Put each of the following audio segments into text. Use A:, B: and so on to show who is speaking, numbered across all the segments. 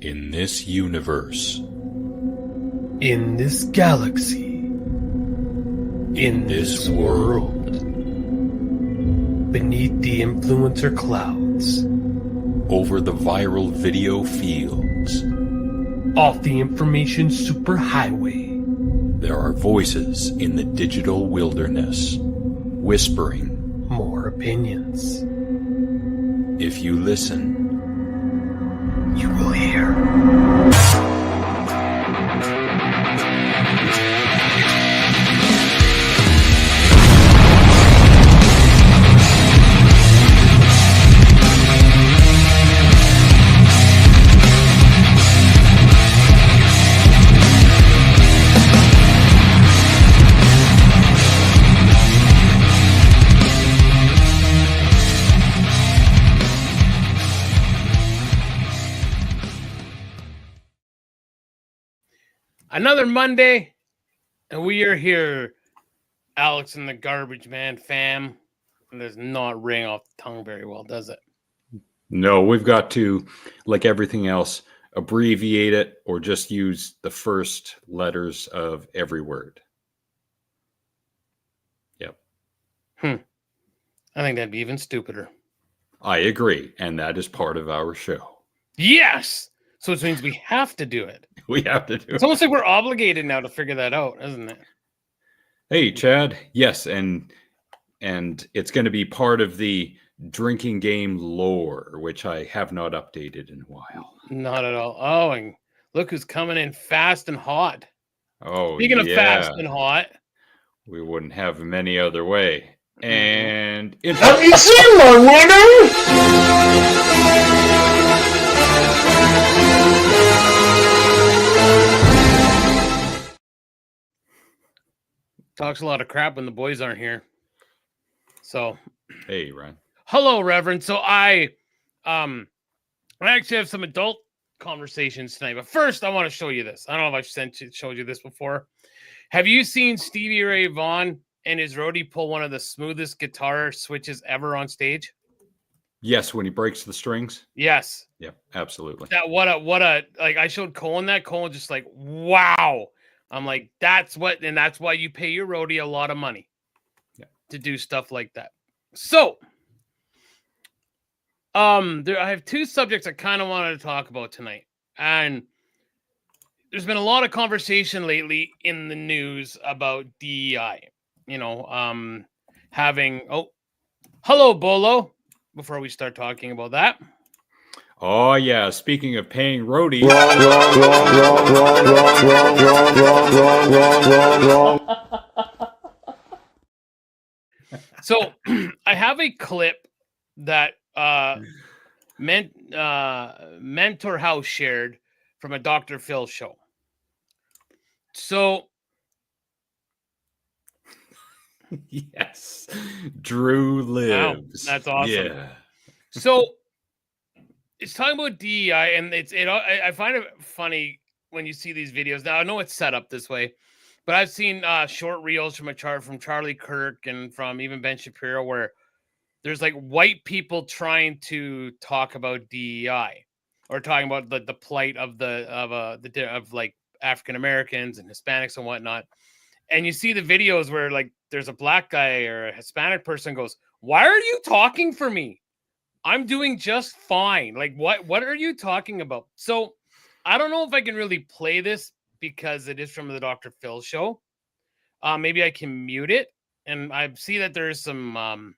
A: In this universe,
B: in this galaxy, in this world, beneath the influencer clouds,
A: over the viral video fields,
B: off the information superhighway,
A: there are voices in the digital wilderness, whispering
B: more opinions.
A: If you listen,
B: you will hear. Another Monday, and we are here, Alex and the Garbage Man fam. And does not ring off the tongue very well, does it?
A: No, we've got to, like everything else, abbreviate it or just use the first letters of every word. Yep.
B: I think that'd be even stupider.
A: I agree, and that is part of our show.
B: Yes! So it means we have to do it.
A: We have to do it.
B: It's almost like we're obligated now to figure that out, isn't it?
A: Hey, Chad. Yes, and it's going to be part of the drinking game lore, which I have not updated in a while.
B: Not at all. Oh, and look who's coming in fast and hot.
A: Oh,
B: Speaking of fast and hot,
A: we wouldn't have him any other way. And it's
C: have you seen my winner?
B: talks a lot of crap when the boys aren't here. So,
A: hey, Ryan.
B: Hello, Reverend. So I actually have some adult conversations tonight, but first I want to show you this. I don't know if I've showed you this before. Have you seen Stevie Ray Vaughan and his roadie pull one of the smoothest guitar switches ever on stage?
A: Yes, when he breaks the strings.
B: Yes.
A: Yeah, absolutely.
B: That what a like I showed Colin that. Colin just like, wow. I'm like, that's why you pay your roadie a lot of money to do stuff like that. So I have two subjects I kind of wanted to talk about tonight. And there's been a lot of conversation lately in the news about DEI. You know, hello, Bolo. Before we start talking about that.
A: Oh, yeah. Speaking of paying roadies.
B: So I have a clip that Mentor House shared from a Dr. Phil show. So
A: yes, Drew lives.
B: Wow, that's awesome.
A: Yeah.
B: So it's talking about DEI, and I find it funny when you see these videos. Now I know it's set up this way, but I've seen short reels from Charlie Kirk and from even Ben Shapiro where there's like white people trying to talk about DEI or talking about the plight of like African Americans and Hispanics and whatnot. And you see the videos where like there's a black guy or a Hispanic person goes, "Why are you talking for me? I'm doing just fine. Like, what are you talking about?" So I don't know if I can really play this because it is from the Dr. Phil show. Maybe I can mute it. And I see that there's some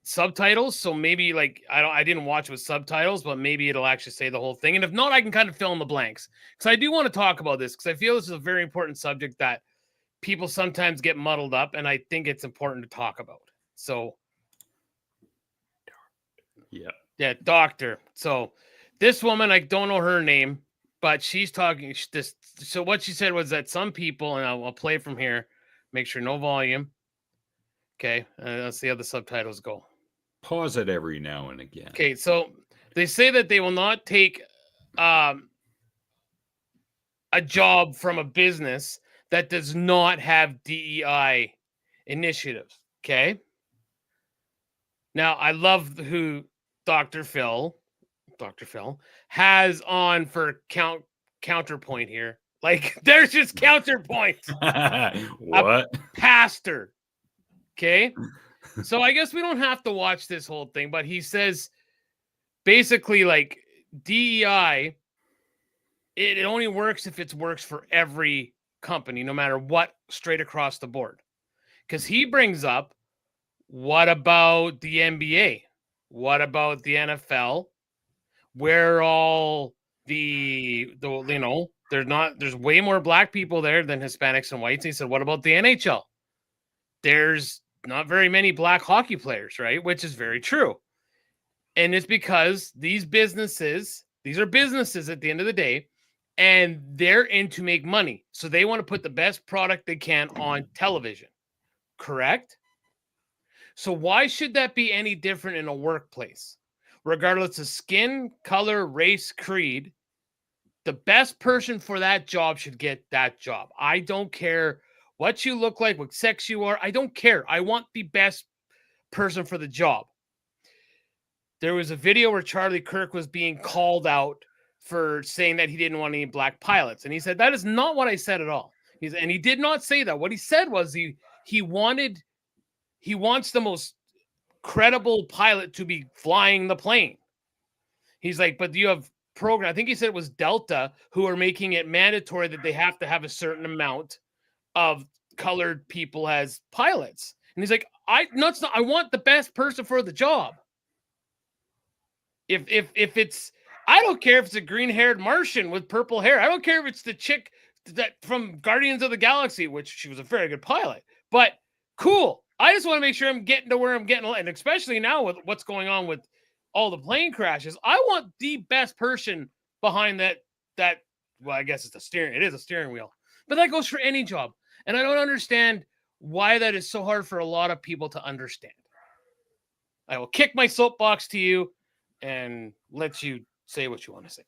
B: subtitles. So maybe like, I didn't watch with subtitles, but maybe it'll actually say the whole thing. And if not, I can kind of fill in the blanks. Because I do want to talk about this because I feel this is a very important subject that people sometimes get muddled up. And I think it's important to talk about. So yeah, doctor. So this woman, I don't know her name, but she's talking this. So what she said was that some people, and I'll play from here, make sure no volume. Okay, let's see how the subtitles go.
A: Pause it every now and again.
B: Okay, so they say that they will not take a job from a business that does not have DEI initiatives. Okay. Now, I love who Dr. Phil Dr. Phil, has on for counterpoint here. Like, there's just counterpoint.
A: What?
B: Pastor. Okay. So I guess we don't have to watch this whole thing, but he says basically like DEI, it only works if it works for every company, no matter what, straight across the board. Because he brings up, what about the NBA? What about the NFL? Where all the there's way more black people there than Hispanics and whites. He said, what about the NHL? There's not very many black hockey players, right? Which is very true. And it's because these are businesses at the end of the day, and they're in to make money. So they want to put the best product they can on television. Correct? So why should that be any different in a workplace? Regardless of skin, color, race, creed, the best person for that job should get that job. I don't care what you look like, what sex you are. I don't care. I want the best person for the job. There was a video where Charlie Kirk was being called out for saying that he didn't want any black pilots. And he said, that is not what I said at all. And he did not say that. What he said was he wants the most credible pilot to be flying the plane. He's like, but you have program. I think he said it was Delta who are making it mandatory that they have to have a certain amount of colored people as pilots. And he's like, I want the best person for the job. If it's, I don't care if it's a green-haired Martian with purple hair. I don't care if it's the chick that from Guardians of the Galaxy, which she was a very good pilot. But cool. I just want to make sure I'm getting to where I'm getting, and especially now with what's going on with all the plane crashes, I want the best person behind that. Well, I guess it's a steering. It is a steering wheel, but that goes for any job. And I don't understand why that is so hard for a lot of people to understand. I will kick my soapbox to you and let you say what you want to say.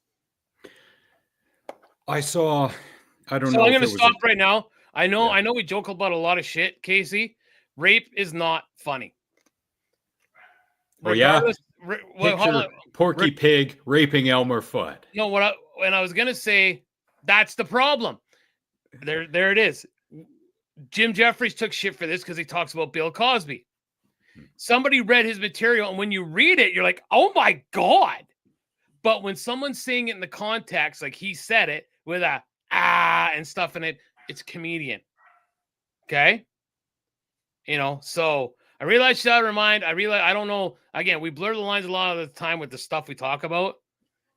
A: I don't know.
B: So I'm going to stop right now. I know we joke about a lot of shit, Casey. Rape is not funny.
A: Well, yeah. Porky Pig raping Elmer Fudd.
B: No, when I was going to say, that's the problem. There it is. Jim Jeffries took shit for this because he talks about Bill Cosby. Somebody read his material, and when you read it, you're like, oh my God. But when someone's saying it in the context, like he said it with a and stuff in it, it's comedian. Okay? So I realize I don't know. Again, we blur the lines a lot of the time with the stuff we talk about.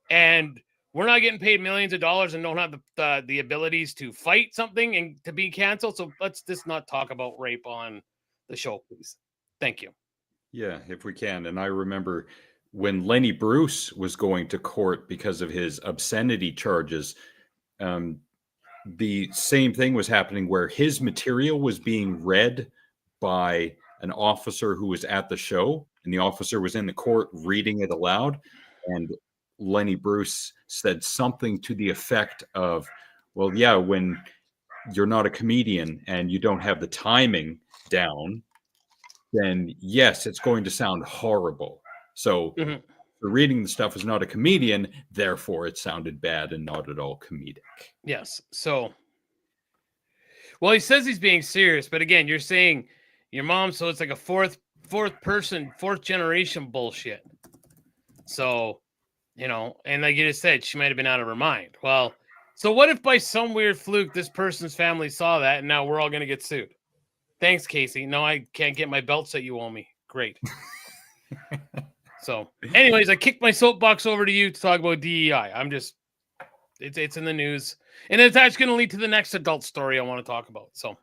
B: And we're not getting paid millions of dollars and don't have the abilities to fight something and to be canceled. So let's just not talk about rape on the show, please. Thank you.
A: Yeah, if we can. And I remember when Lenny Bruce was going to court because of his obscenity charges, the same thing was happening where his material was being read by an officer who was at the show, and the officer was in the court reading it aloud. And Lenny Bruce said something to the effect of, well, yeah, when you're not a comedian and you don't have the timing down, then yes, it's going to sound horrible. So the reading the stuff is not a comedian, therefore it sounded bad and not at all comedic.
B: Yes. So, well, he says he's being serious, but again, you're saying your mom, so it's like a fourth generation bullshit. So, and like you just said, she might have been out of her mind. Well, so what if by some weird fluke this person's family saw that and now we're all going to get sued? Thanks, Casey. No, I can't get my belts that you owe me. Great. So, anyways, I kicked my soapbox over to you to talk about DEI. It's in the news, and it's actually going to lead to the next adult story I want to talk about. So,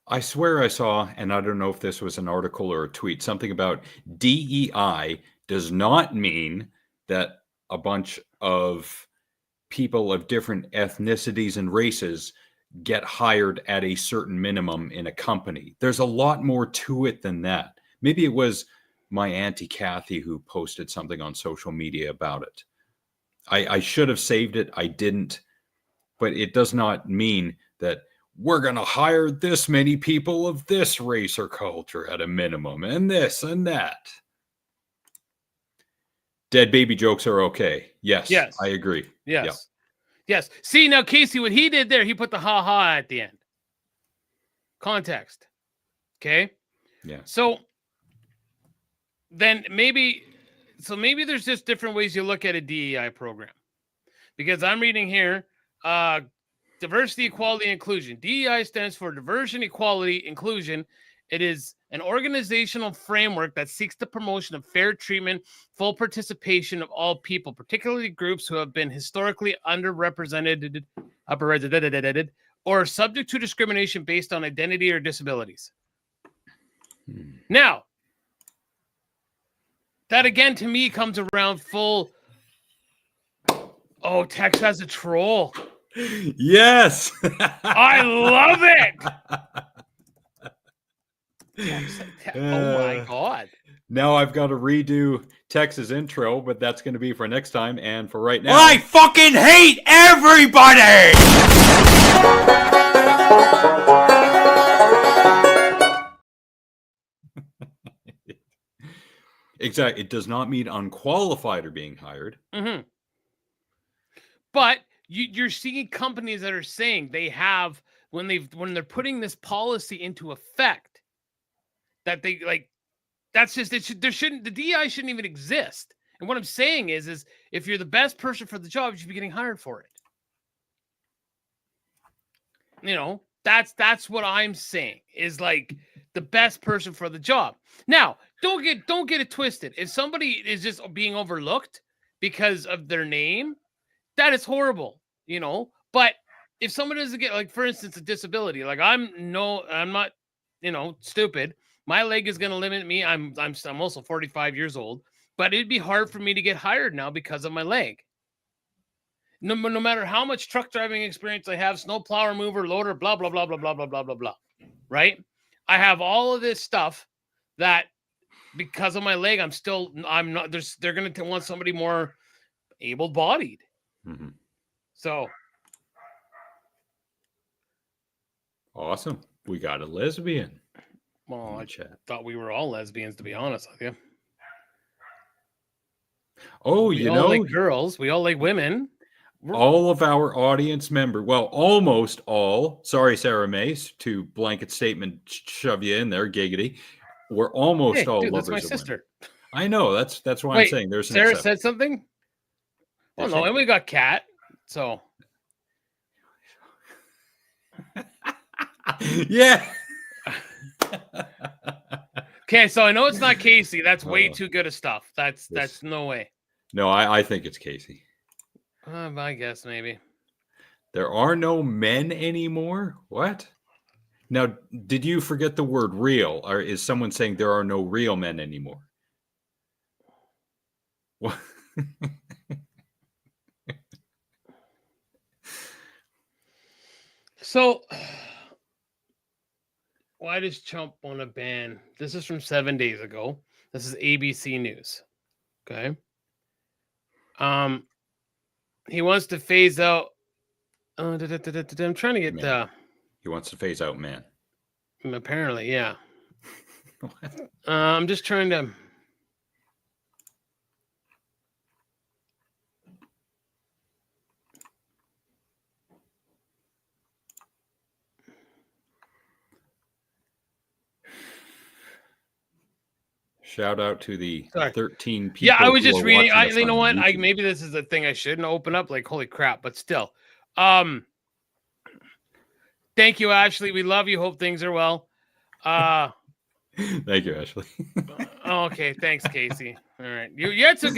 A: I swear I saw, and I don't know if this was an article or a tweet, something about DEI does not mean that a bunch of people of different ethnicities and races get hired at a certain minimum in a company. There's a lot more to it than that. Maybe it was my Auntie Kathy who posted something on social media about it. I should have saved it. I didn't. But it does not mean that we're going to hire this many people of this race or culture at a minimum and this and that. Dead baby jokes are okay. Yes.
B: Yes.
A: I agree.
B: Yes.
A: Yeah.
B: Yes. See, now, Casey, what he did there, he put the ha-ha at the end. Context. Okay?
A: Yeah.
B: So then maybe there's just different ways you look at a DEI program. Because I'm reading here, diversity, equality, and inclusion. DEI stands for diversity, equality, inclusion. It is an organizational framework that seeks the promotion of fair treatment, full participation of all people, particularly groups who have been historically underrepresented, or subject to discrimination based on identity or disabilities. Now, that again to me comes around full. Oh, Tex has a troll.
A: Yes.
B: I love it. Oh my God.
A: Now I've got to redo Tex's intro, but that's going to be for next time. And for right now,
C: I fucking hate everybody!
A: exactly. It does not mean unqualified are being hired.
B: Mm-hmm. But you're seeing companies that are saying they have when they're putting this policy into effect that they like. That's just the DEI shouldn't even exist. And what I'm saying is if you're the best person for the job, you should be getting hired for it. You know, that's what I'm saying is like the best person for the job. Now, don't get it twisted. If somebody is just being overlooked because of their name, that is horrible, you know. But if someone doesn't get, like, for instance, a disability, like I'm not, you know, stupid. My leg is going to limit me. I'm also 45 years old, but it'd be hard for me to get hired now because of my leg. No matter how much truck driving experience I have, snow plow remover, loader, blah, blah, blah, blah, blah, blah, blah, blah, blah, right? I have all of this stuff that because of my leg, I'm not, they're going to want somebody more able-bodied.
A: Mm-hmm.
B: So.
A: Awesome. We got a lesbian.
B: Well, I thought we were all lesbians, to be honest with you.
A: Oh,
B: we all like girls. We all like women.
A: All of our audience member, well, almost all. Sorry, Sarah Mace, to blanket statement shove you in there, giggity. We're almost all lovers
B: that's my
A: of
B: sister.
A: women. I know. That's why I'm saying there's an
B: Sarah
A: exception.
B: said something. Well, no, and we got Kat. So.
A: Yeah.
B: Okay, so I know it's not Casey. That's way too good of stuff. That's no way.
A: No, I think it's Casey.
B: I guess maybe.
A: There are no men anymore? What? Now, did you forget the word real? Or is someone saying there are no real men anymore? What?
B: So, why does Trump want to ban? This is from 7 days ago. This is ABC News. Okay. He wants to phase out. I'm trying to get.
A: He wants to phase out men.
B: Apparently, yeah. I'm just trying to.
A: Shout out to the 13 people.
B: Yeah, I was just reading. You know what?
A: YouTube.
B: Maybe this is a thing I shouldn't open up. Like, holy crap! But still, thank you, Ashley. We love you. Hope things are well.
A: Thank you, Ashley.
B: Okay, thanks, Casey. All right, you had some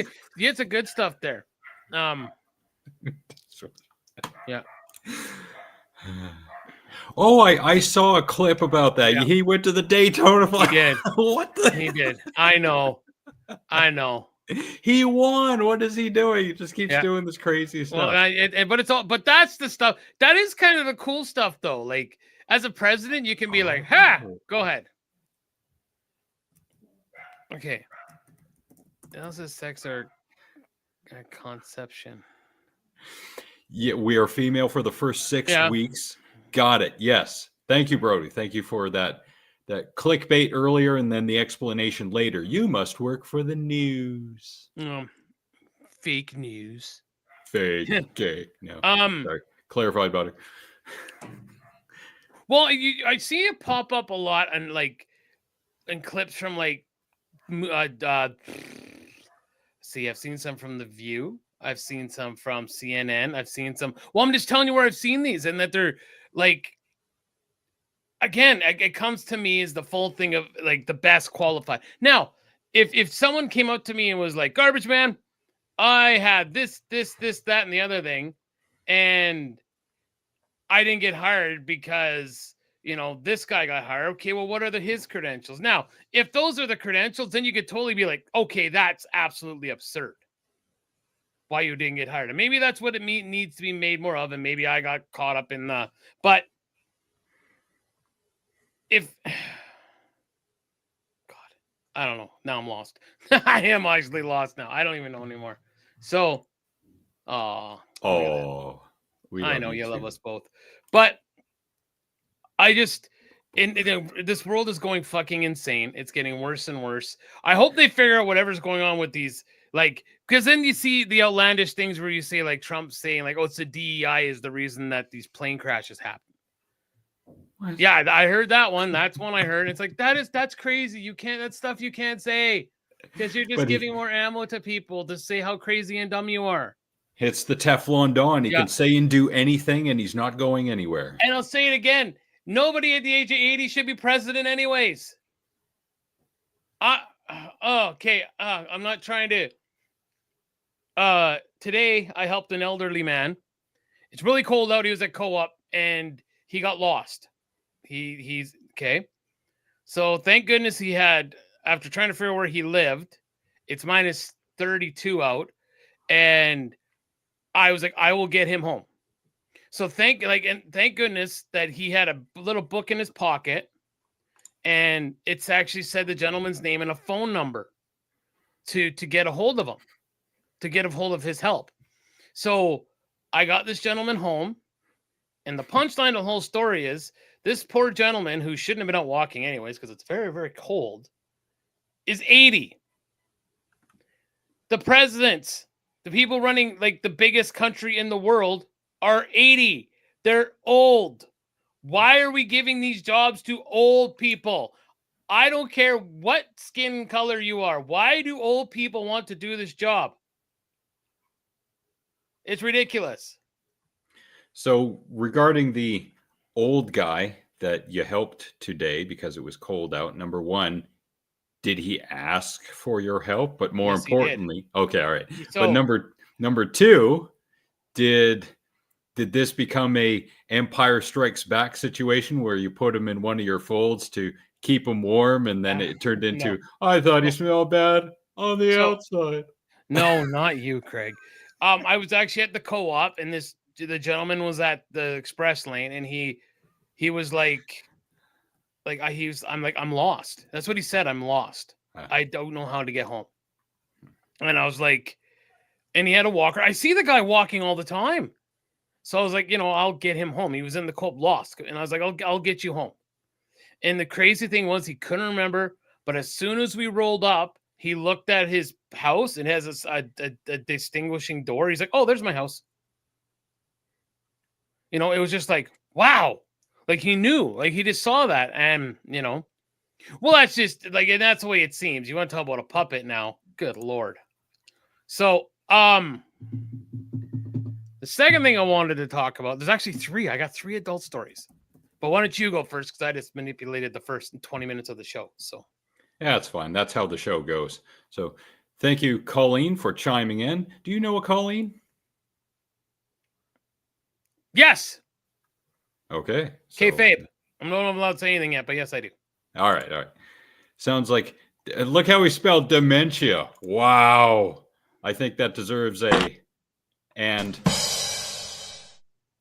B: good stuff there. Yeah.
A: Oh, I saw a clip about that. Yeah. He went to the Daytona.
B: He did.
A: What the?
B: He did. I know.
A: He won. What is he doing? He just keeps doing this crazy stuff.
B: Well, but that's the stuff. That is kind of the cool stuff, though. Like, as a president, you can be like, "Ha, go ahead." Okay. How's this sex or conception?
A: Yeah, we are female for the first 6 weeks. Got it. Yes. Thank you, Brody. Thank you for that clickbait earlier and then the explanation later. You must work for the news.
B: fake news.
A: Fake. Okay. No.
B: Um.
A: Sorry. Clarified butter.
B: Well, I see it pop up a lot and like in clips from like see, I've seen some from The View. I've seen some from CNN. I've seen some. Well, I'm just telling you where I've seen these and that they're like, again, it comes to me as the full thing of like the best qualified. Now, if someone came up to me and was like, "Garbage man, I had this, that, and the other thing, and I didn't get hired because, this guy got hired." Okay, well, what are his credentials? Now, if those are the credentials, then you could totally be like, okay, that's absolutely absurd. Why you didn't get hired. And maybe that's what it needs to be made more of. And maybe I got caught up in but if, God, I don't know. Now I'm lost. I am actually lost now. I don't even know anymore. So, I know you love us both, but I just, this world is going fucking insane. It's getting worse and worse. I hope they figure out whatever's going on with these, like, because then you see the outlandish things where you say, like, Trump saying, like, oh, it's the DEI is the reason that these plane crashes happen. What? Yeah, I heard that one. That's one I heard. It's like, that's crazy. That's stuff you can't say because you're just giving more ammo to people to say how crazy and dumb you are.
A: It's the Teflon Don. He can say and do anything, and he's not going anywhere.
B: And I'll say it again. Nobody at the age of 80 should be president anyways. Okay. I'm not trying to. Today, I helped an elderly man. It's really cold out. He was at co-op, and he got lost. He's okay. So thank goodness he had, after trying to figure out where he lived, it's minus 32 out. And I was like, I will get him home. So thank goodness that he had a little book in his pocket, and it's actually said the gentleman's name and a phone number to get a hold of him, to get a hold of his help. So I got this gentleman home, and the punchline of the whole story is this poor gentleman, who shouldn't have been out walking anyways because it's very, very cold, is 80. The presidents, the people running like the biggest country in the world, are 80. They're old. Why are we giving these jobs to old people? I don't care what skin color you are. Why do old people want to do this job? It's ridiculous.
A: So regarding the old guy that you helped today because it was cold out, number one, did he ask for your help? But more importantly, okay, all right. So, but number two, did this become a Empire Strikes Back situation where you put him in one of your folds to keep him warm, and then it turned into, I thought he smelled bad on the outside?
B: No, not you, Craig. I was actually at the co-op, and the gentleman was at the express lane, and he was like I'm lost. That's what he said. I'm lost. I don't know how to get home. And I was like, and he had a walker. I see the guy walking all the time. So I was like, I'll get him home. He was in the co-op lost. And I was like, I'll get you home. And the crazy thing was he couldn't remember. But as soon as we rolled up, he looked at his house. It has a distinguishing door. He's like, oh, there's my house. It was just like, wow. Like he knew, like he just saw that. And, well, that's just like, and that's the way it seems. You want to talk about a puppet now? Good Lord. So, the second thing I wanted to talk about, there's actually three. I got three adult stories. But why don't you go first? Because I just manipulated the first 20 minutes of the show. So,
A: yeah, it's fine. That's how the show goes. So, thank you, Colleen, for chiming in. Do you know a Colleen?
B: Yes.
A: Okay.
B: Kayfabe. I'm not allowed to say anything yet, but yes, I do.
A: All right. Sounds like, look how we spelled dementia. Wow. I think that deserves a and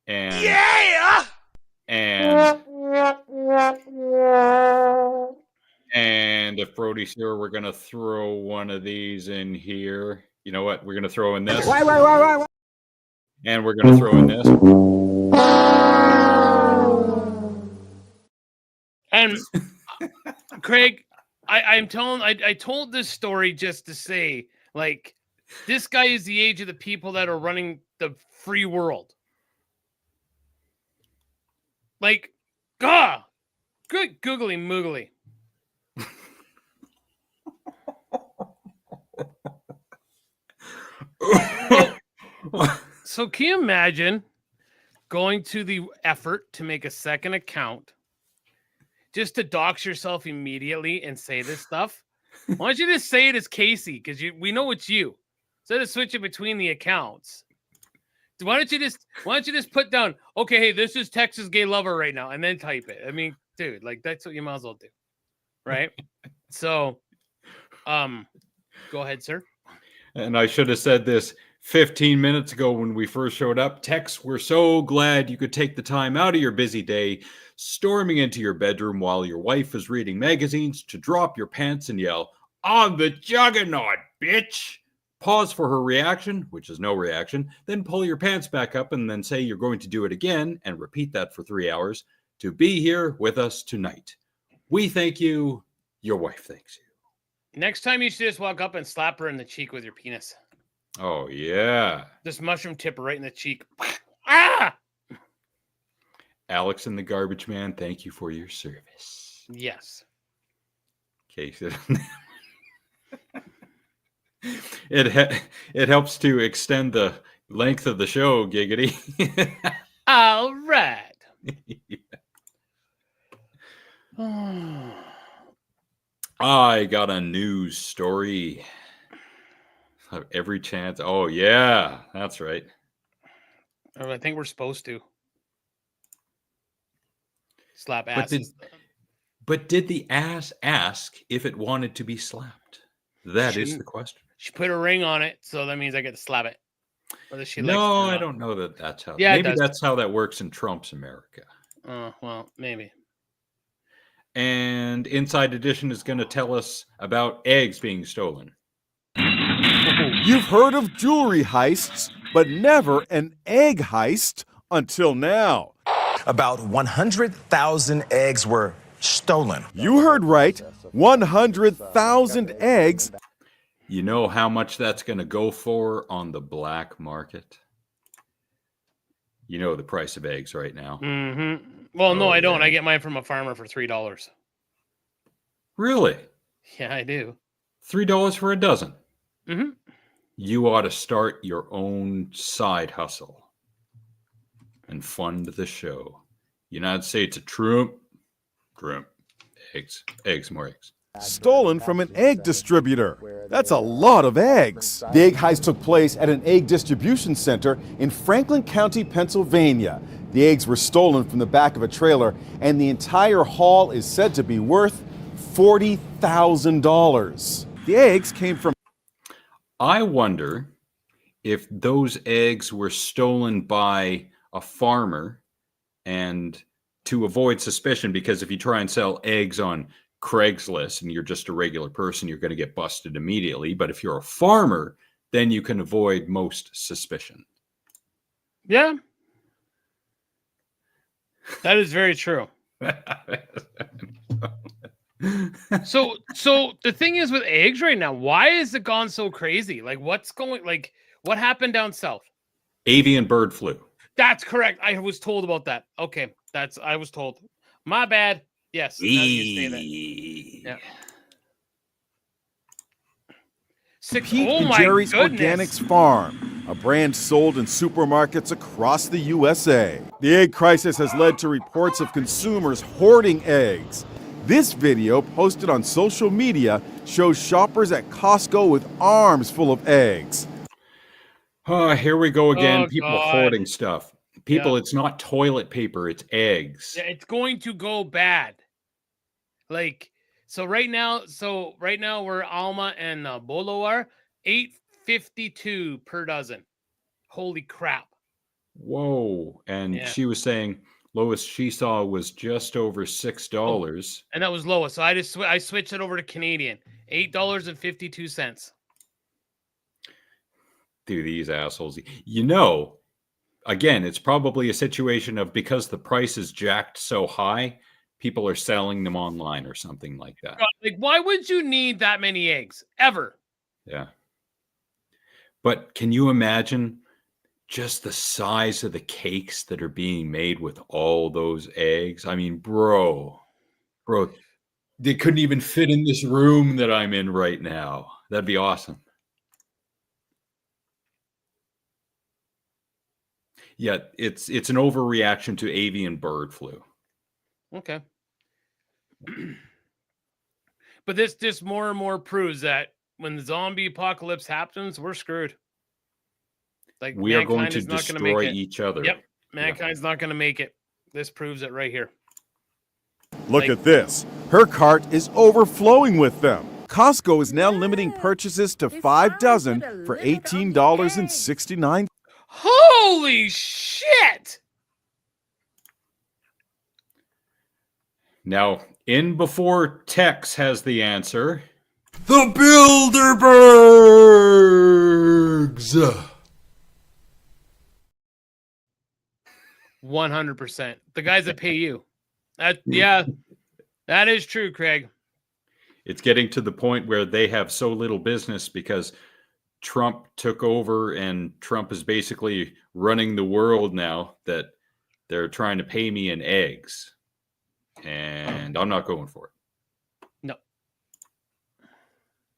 C: yeah,
A: and if Brody's here, we're gonna throw one of these in here. You know what? We're gonna throw in this.
C: Why?
A: And we're gonna throw in this.
B: And Craig, I told this story just to say, like, This guy is the age of the people that are running the free world. Like, good googly moogly. So can you imagine going to the effort to make a second account just to dox yourself immediately and say this stuff? Why don't you just say it as Casey? Because we know it's you. Instead of switching between the accounts. Why don't you just put down, okay, hey, this is Texas gay lover right now, and then type it. I mean, dude, like that's what you might as well do. Right? So go ahead, sir.
A: And I should have said this 15 minutes ago when we first showed up. Tex, we're so glad you could take the time out of your busy day, storming into your bedroom while your wife is reading magazines, to drop your pants and yell, "On the juggernaut, bitch!" Pause for her reaction, which is no reaction, then pull your pants back up and then say you're going to do it again and repeat that for 3 hours to be here with us tonight. We thank you. Your wife thanks you.
B: Next time you should just walk up and slap her in the cheek with your penis.
A: Oh, yeah.
B: Just mushroom tip her right in the cheek. Ah!
A: Alex and the Garbage Man, thank you for your service.
B: Yes.
A: Okay. It helps to extend the length of the show, giggity.
B: All right.
A: I got a news story. Every chance. Oh, yeah, that's right.
B: I think we're supposed to slap asses.
A: But did the ass ask if it wanted to be slapped? That is the question.
B: She put a ring on it, so that means I get to slap it. Whether she likes it or
A: No,
B: not.
A: I don't know that that's how.
B: Yeah,
A: maybe that's how that works in Trump's America.
B: Well, maybe.
A: And Inside Edition is going to tell us about eggs being stolen.
D: You've heard of jewelry heists, but never an egg heist until now.
E: About 100,000 eggs were stolen.
D: You heard right. 100,000 eggs.
A: You know how much that's going to go for on the black market? You know the price of eggs right now.
B: Mm-hmm. Well, no, I don't. I get mine from a farmer for $3.
A: Really?
B: Yeah, I do.
A: $3 for a dozen.
B: Mm-hmm.
A: You ought to start your own side hustle and fund the show. United States of Trump. Eggs, more eggs.
D: Stolen from an egg distributor. That's a lot of eggs. The egg heist took place at an egg distribution center in Franklin County, Pennsylvania. The eggs were stolen from the back of a trailer, and the entire haul is said to be worth $40,000. The eggs came from...
A: I wonder if those eggs were stolen by a farmer, and to avoid suspicion, because if you try and sell eggs on Craigslist and you're just a regular person, you're going to get busted immediately. But if you're a farmer, then you can avoid most suspicion.
B: Yeah. That is very true. So the thing is with eggs right now, why is it gone so crazy? Like what happened down south?
A: Avian bird flu.
B: That's correct. I was told about that. Okay. I was told. My bad. Yes. Now that you say that. Yeah.
D: Pete and Jerry's Organics Farm, a brand sold in supermarkets across the USA. The egg crisis has led to reports of consumers hoarding eggs. This video, posted on social media, shows shoppers at Costco with arms full of eggs.
A: Oh, here we go again.
B: Oh,
A: People
B: God.
A: hoarding stuff. People, It's not toilet paper, it's eggs.
B: Yeah, it's going to go bad. Like, so right now where Alma and Bolo are, $8.52 per dozen. Holy crap.
A: Whoa. And she was saying lowest she saw was just over $6.
B: And that was lowest. So I switched it over to Canadian. $8.52.
A: Dude, these assholes. You know, again, it's probably a situation of because the price is jacked so high, people are selling them online or something like that.
B: Like, why would you need that many eggs ever?
A: Yeah. But can you imagine just the size of the cakes that are being made with all those eggs? I mean, bro, they couldn't even fit in this room that I'm in right now. That'd be awesome. Yeah, it's an overreaction to avian bird flu.
B: Okay. But this just more and more proves that when the zombie apocalypse happens, we're screwed. Like
A: We are going
B: mankind
A: to
B: is not going to
A: destroy
B: make it.
A: each other.
B: Yep, mankind's not going to make it. This proves it right here.
D: Look at this. Her cart is overflowing with them. Costco is now limiting purchases to 5 dozen for $18.69.
B: Holy shit!
A: Now, in before Tex has the answer.
C: The Bilderbergs.
B: 100%. The guys that pay you. Yeah, that is true, Craig.
A: It's getting to the point where they have so little business because Trump took over and Trump is basically running the world now that they're trying to pay me in eggs. And I'm not going for it.
B: No.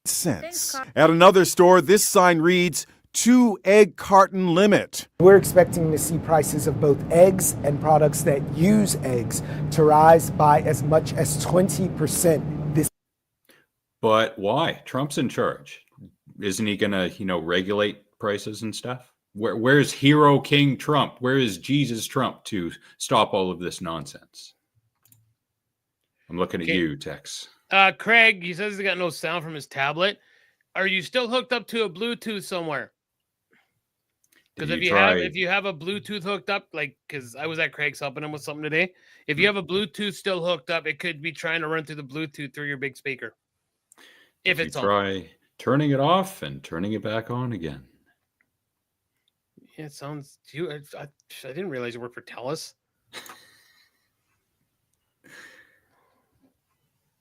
D: Cents. At another store, this sign reads, 2 egg carton limit.
F: We're expecting to see prices of both eggs and products that use eggs to rise by as much as 20% this.
A: But why? Trump's in charge. Isn't he going to, regulate prices and stuff? Where's Hero King Trump? Where is Jesus Trump to stop all of this nonsense? I'm looking at you, Tex.
B: Craig, he says he got no sound from his tablet. Are you still hooked up to a Bluetooth somewhere? Because if you have a Bluetooth hooked up, because I was at Craig's helping him with something today. If you have a Bluetooth still hooked up, it could be trying to run through the Bluetooth through your big speaker. If it's on.
A: Try turning it off and turning it back on again.
B: Yeah, it sounds. I didn't realize you worked for TELUS.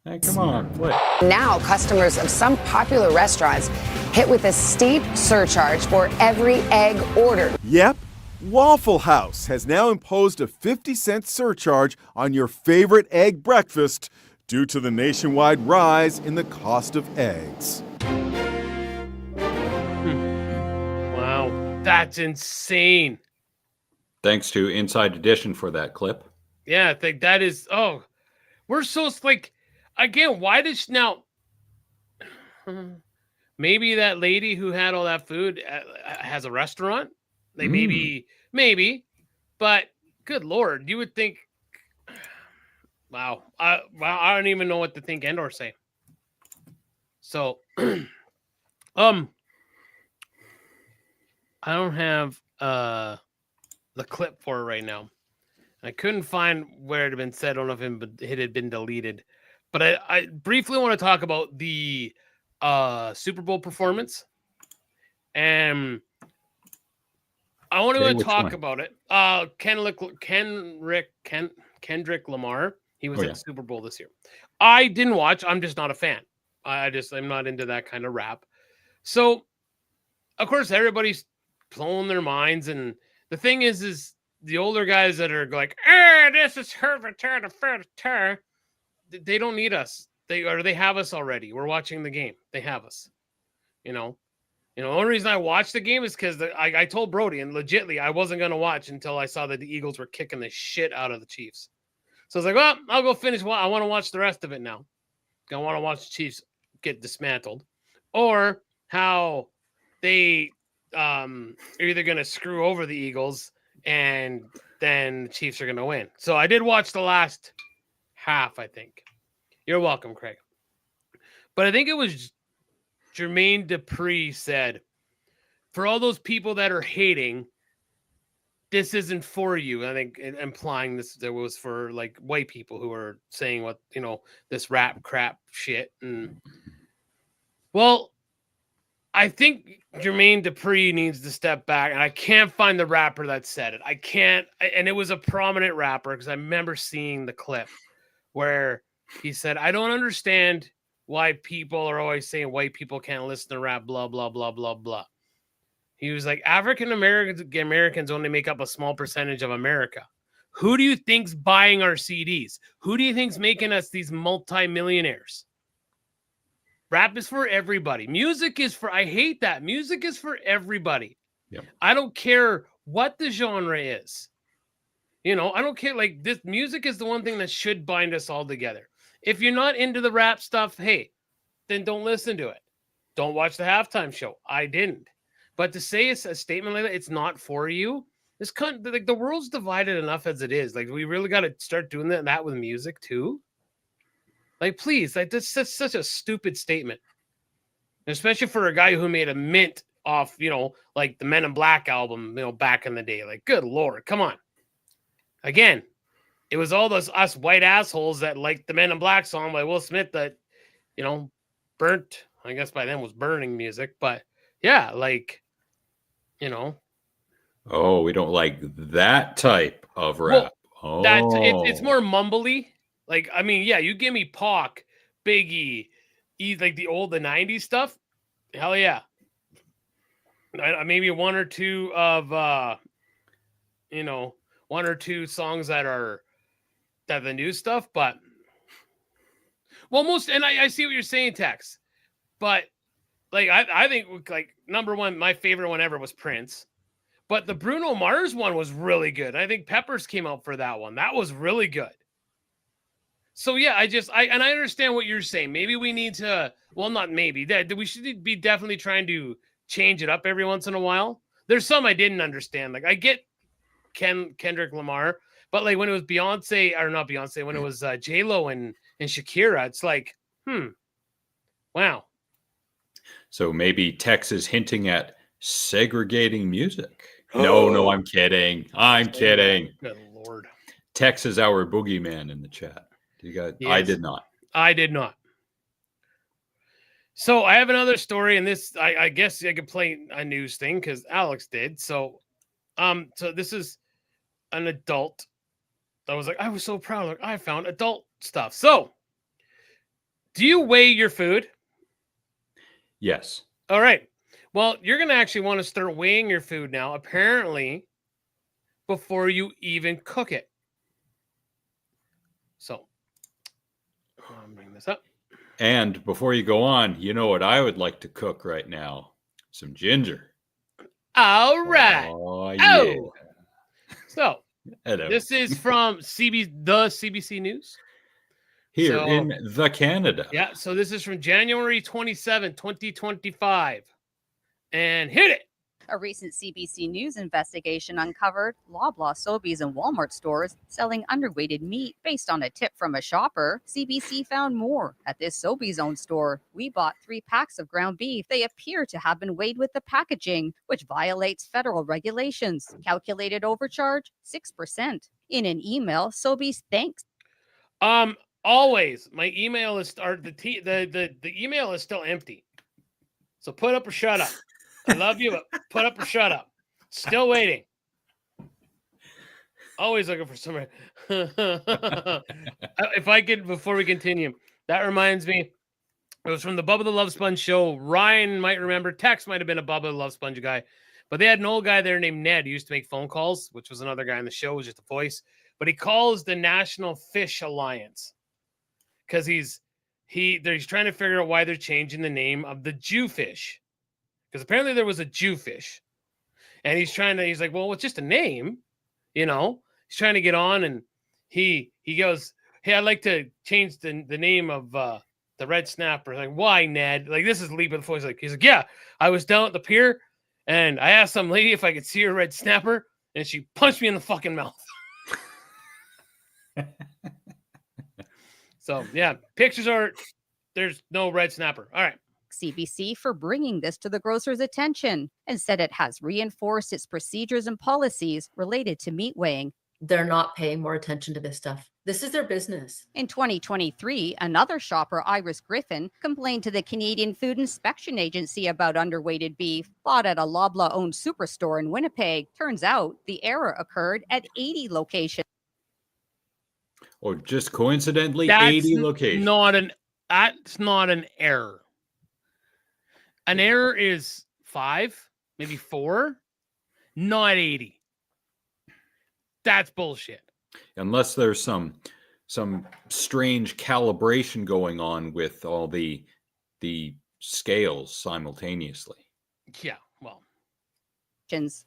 A: Hey, come on, play.
G: Now, customers of some popular restaurants hit with a steep surcharge for every egg ordered.
D: Yep, Waffle House has now imposed a 50-cent surcharge on your favorite egg breakfast due to the nationwide rise in the cost of eggs.
B: Wow, that's insane.
A: Thanks to Inside Edition for that clip.
B: Yeah, I think that is. Oh, we're so again. Why does now? Maybe that lady who had all that food has a restaurant. Maybe, but good Lord, you would think. Wow, I don't even know what to think and or say. So, I don't have the clip for it right now. I couldn't find where it had been said. I don't know if it had been deleted, but I briefly want to talk about the Super Bowl performance, and I want to talk about it. Kendrick Lamar. He was at the Super Bowl this year. I didn't watch. I'm just not a fan. I'm not into that kind of rap. So, of course, everybody's blowing their minds, and the thing is the older guys that are like, this is her return of fair. They don't need us. They have us already. We're watching the game. They have us. The only reason I watched the game is because I told Brody, and legitly, I wasn't going to watch until I saw that the Eagles were kicking the shit out of the Chiefs. So I was like, well, I'll go finish. I want to watch the rest of it now. I want to watch the Chiefs get dismantled, or how they are either going to screw over the Eagles and then the Chiefs are going to win. So I did watch the last half, I think. You're welcome, Craig. But I think it was Jermaine Dupri said, for all those people that are hating, this isn't for you. I think implying this there was for white people who are saying what, this rap crap shit. And well, I think Jermaine Dupri needs to step back, and I can't find the rapper that said it. And it was a prominent rapper because I remember seeing the clip where he said, I don't understand why people are always saying white people can't listen to rap, blah, blah, blah, blah, blah. He was like, Americans only make up a small percentage of America. Who do you think's buying our CDs? Who do you think's making us these multimillionaires? Rap is for everybody. Music is for, I hate that. Music is for everybody.
A: Yep.
B: I don't care what the genre is. You know, I don't care. Like, this music is the one thing that should bind us all together. If you're not into the rap stuff, hey, then don't listen to it. Don't watch the halftime show. I didn't. But to say it's a statement like that, it's not for you. This like the world's divided enough as it is. Like, we really got to start doing that with music too. Like, please, like, that's such a stupid statement, especially for a guy who made a mint off, you know, like the Men in Black album, you know, back in the day. Like, good Lord, come on. Again, it was all those us white assholes that liked the Men in Black song by Will Smith that, you know, burnt. I guess by then was burning music, but yeah, like, you know.
A: Oh, we don't like that type of rap.
B: Well, it's more mumbly. Like, I mean, yeah, you give me Pac, Biggie, like the 90s stuff. Hell yeah. Maybe one or two of, you know, one or two songs that are the new stuff, but well, and I see what you're saying, Tex, but like, I think like number one, my favorite one ever was Prince, but the Bruno Mars one was really good. I think Peppers came out for that one. That was really good. So yeah, I understand what you're saying. Maybe we need to, well, not maybe, that we should be definitely trying to change it up every once in a while. There's some I didn't understand. Like, I get Kendrick Lamar, but like when it was Beyonce, or not Beyonce, when it was J-Lo and Shakira, it's like, wow.
A: So maybe Tex is hinting at segregating music. No, I'm kidding. I'm kidding.
B: Good Lord.
A: Tex is our boogeyman in the chat. Yes. I did not. So I have another story, and this, I guess I could play a news thing because Alex did. So this is an adult. I was like, I was so proud. Like, I found adult stuff. So, do you weigh your food? Yes.
B: All right. Well, you're going to actually want to start weighing your food now, apparently, before you even cook it. So, I'll bring this up.
A: And before you go on, you know what I would like to cook right now? Some ginger.
B: All right.
A: Oh, yeah.
B: Oh. So,
A: hello.
B: This is from CBC News.
A: Here in the Canada.
B: Yeah, so this is from January 27, 2025. And hit it.
H: A recent CBC News investigation uncovered Loblaw, Sobeys, and Walmart stores selling underweighted meat based on a tip from a shopper. CBC found more at this Sobeys-owned store. We bought 3 packs of ground beef. They appear to have been weighed with the packaging, which violates federal regulations. Calculated overcharge, 6%. In an email, Sobeys thanks.
B: Always, my email is the email is still empty. So put up or shut up. I love you, but put up or shut up. Still waiting. Always looking for somebody. If I could, before we continue, that reminds me, it was from the Bubba the Love Sponge show. Ryan might remember. Tex might have been a Bubba the Love Sponge guy. But they had an old guy there named Ned who used to make phone calls, which was another guy on the show, was just a voice. But he calls the National Fish Alliance because he's trying to figure out why they're changing the name of the Jewfish. Because apparently there was a Jewfish. And he's like, well, it's just a name, you know. He's trying to get on, and he goes, hey, I'd like to change the name of the red snapper. Like, why, Ned? Like, this is leaping before. He's like, yeah, I was down at the pier, and I asked some lady if I could see her red snapper, and she punched me in the fucking mouth. So, yeah, there's no red snapper. All right.
H: CBC for bringing this to the grocer's attention and said it has reinforced its procedures and policies related to meat weighing.
I: They're not paying more attention to this stuff. This is their business.
H: In 2023, another shopper, Iris Griffin, complained to the Canadian Food Inspection Agency about underweighted beef bought at a Loblaw-owned superstore in Winnipeg. Turns out the error occurred at 80 locations.
A: Or just coincidentally, 80 locations.
B: That's not an error. An error is 5, maybe 4, not 80. That's bullshit.
A: Unless there's some strange calibration going on with all the scales simultaneously.
B: Yeah, well.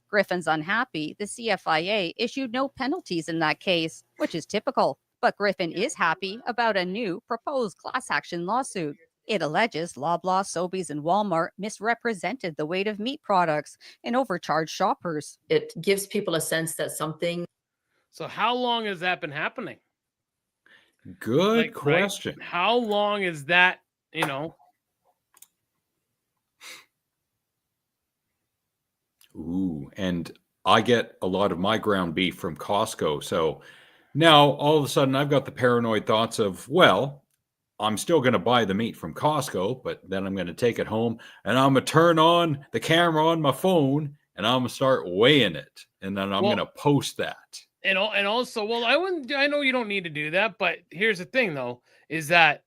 H: Griffin's unhappy. The CFIA issued no penalties in that case, which is typical. But Griffin is happy about a new proposed class action lawsuit. It alleges Loblaw, Sobeys, and Walmart misrepresented the weight of meat products and overcharged shoppers.
I: It gives people a sense that something.
B: So how long has that been happening?
A: Good question.
B: Right? How long is that,
A: Ooh, and I get a lot of my ground beef from Costco. So now all of a sudden I've got the paranoid thoughts of, well, I'm still going to buy the meat from Costco, but then I'm going to take it home and I'm going to turn on the camera on my phone and I'm going to start weighing it. And then I'm going to post that.
B: And also, well, I know you don't need to do that, but here's the thing though, is that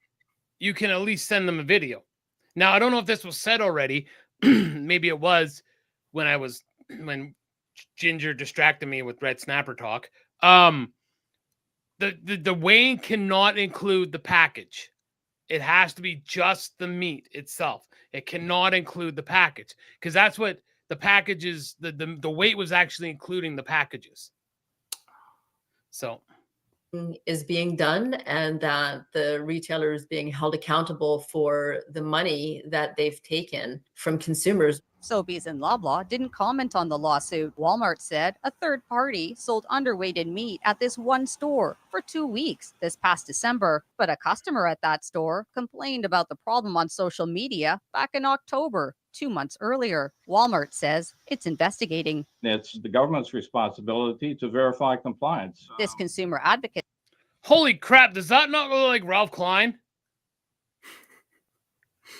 B: you can at least send them a video. Now, I don't know if this was said already. Maybe it was when Ginger distracted me with Red Snapper talk. The weighing cannot include the package. It has to be just the meat itself. It cannot include the package because that's what the packages, the weight was actually including the packages. So
I: is being done and that the retailer is being held accountable for the money that they've taken from consumers.
H: Sobeys and Loblaw didn't comment on the lawsuit. Walmart said a third party sold underweighted meat at this one store for 2 weeks this past December. But a customer at that store complained about the problem on social media back in October, 2 months earlier. Walmart says it's investigating.
J: It's the government's responsibility to verify compliance.
H: This consumer advocate.
B: Holy crap, does that not look like Ralph Klein?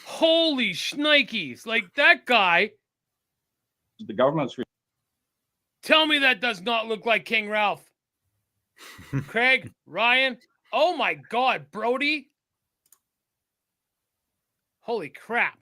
B: Holy shnikes. Like that guy.
J: The government's.
B: Tell me that does not look like King Ralph. Craig, Ryan. Oh my God, Brody. Holy crap.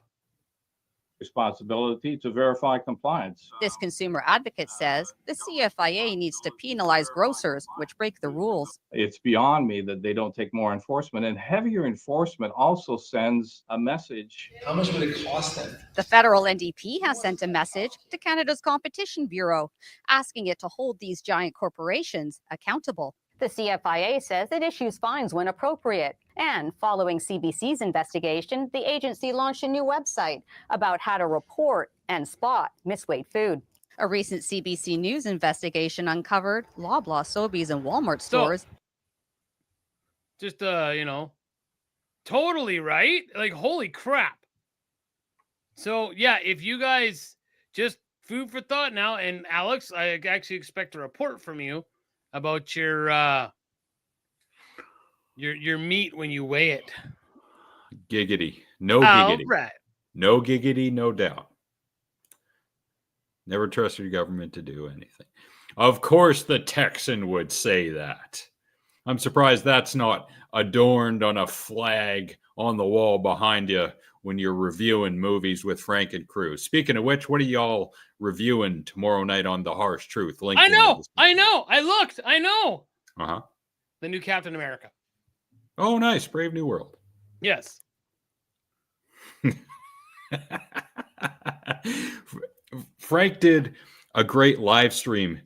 J: Responsibility to verify compliance.
H: This consumer advocate says the CFIA needs to penalize grocers which break the rules.
J: It's beyond me that they don't take more enforcement, and heavier enforcement also sends a message.
K: How much would it cost them?
H: The federal NDP has sent a message to Canada's Competition Bureau asking it to hold these giant corporations accountable. The CFIA says it issues fines when appropriate. And following CBC's investigation, the agency launched a new website about how to report and spot misweighed food. A recent CBC News investigation uncovered Loblaw, Sobeys, and Walmart stores.
B: Just, totally right. Like, holy crap. So, yeah, if you guys just food for thought now, and Alex, I actually expect a report from you about your meat when you weigh it.
A: Giggity. No giggity.
B: Right.
A: No giggity, no doubt. Never trust your government to do anything. Of course the Texan would say that. I'm surprised that's not adorned on a flag on the wall behind you when you're reviewing movies with Frank and Cruz. Speaking of which, what are y'all reviewing tomorrow night on The Harsh Truth?
B: I know. I looked. I know.
A: Uh-huh.
B: The new Captain America.
A: Oh, nice. Brave New World.
B: Yes.
A: Frank did a great live stream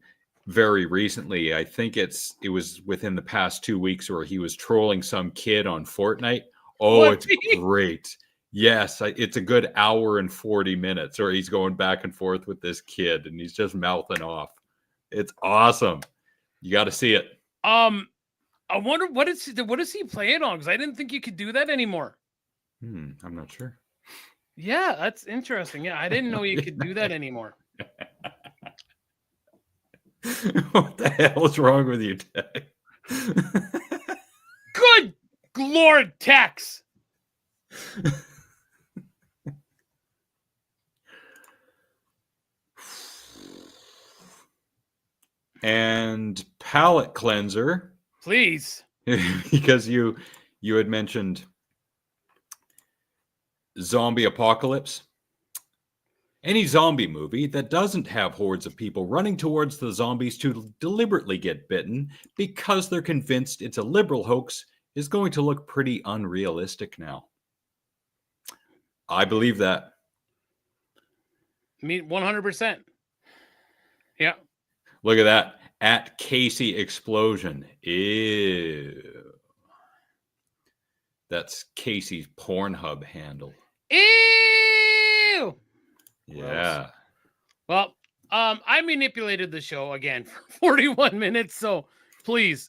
A: very recently. I think it was within the past 2 weeks where he was trolling some kid on Fortnite. Oh, it's great. Yes, it's a good hour and 40 minutes, or he's going back and forth with this kid and he's just mouthing off. It's awesome. You got to see it.
B: I wonder what is he playing on? Because I didn't think you could do that anymore.
A: I'm not sure.
B: Yeah, that's interesting. Yeah, I didn't know you could do that anymore.
A: What the hell is wrong with you, Tex?
B: Good Lord, Tex.
A: And palate cleanser.
B: Please.
A: Because you had mentioned zombie apocalypse. Any zombie movie that doesn't have hordes of people running towards the zombies to deliberately get bitten because they're convinced it's a liberal hoax is going to look pretty unrealistic now. I believe that.
B: Me 100%. Yeah.
A: Look at that. At Casey Explosion. Ew. That's Casey's Pornhub handle.
B: Ew.
A: Yeah.
B: Well, I manipulated the show again for 41 minutes, so please.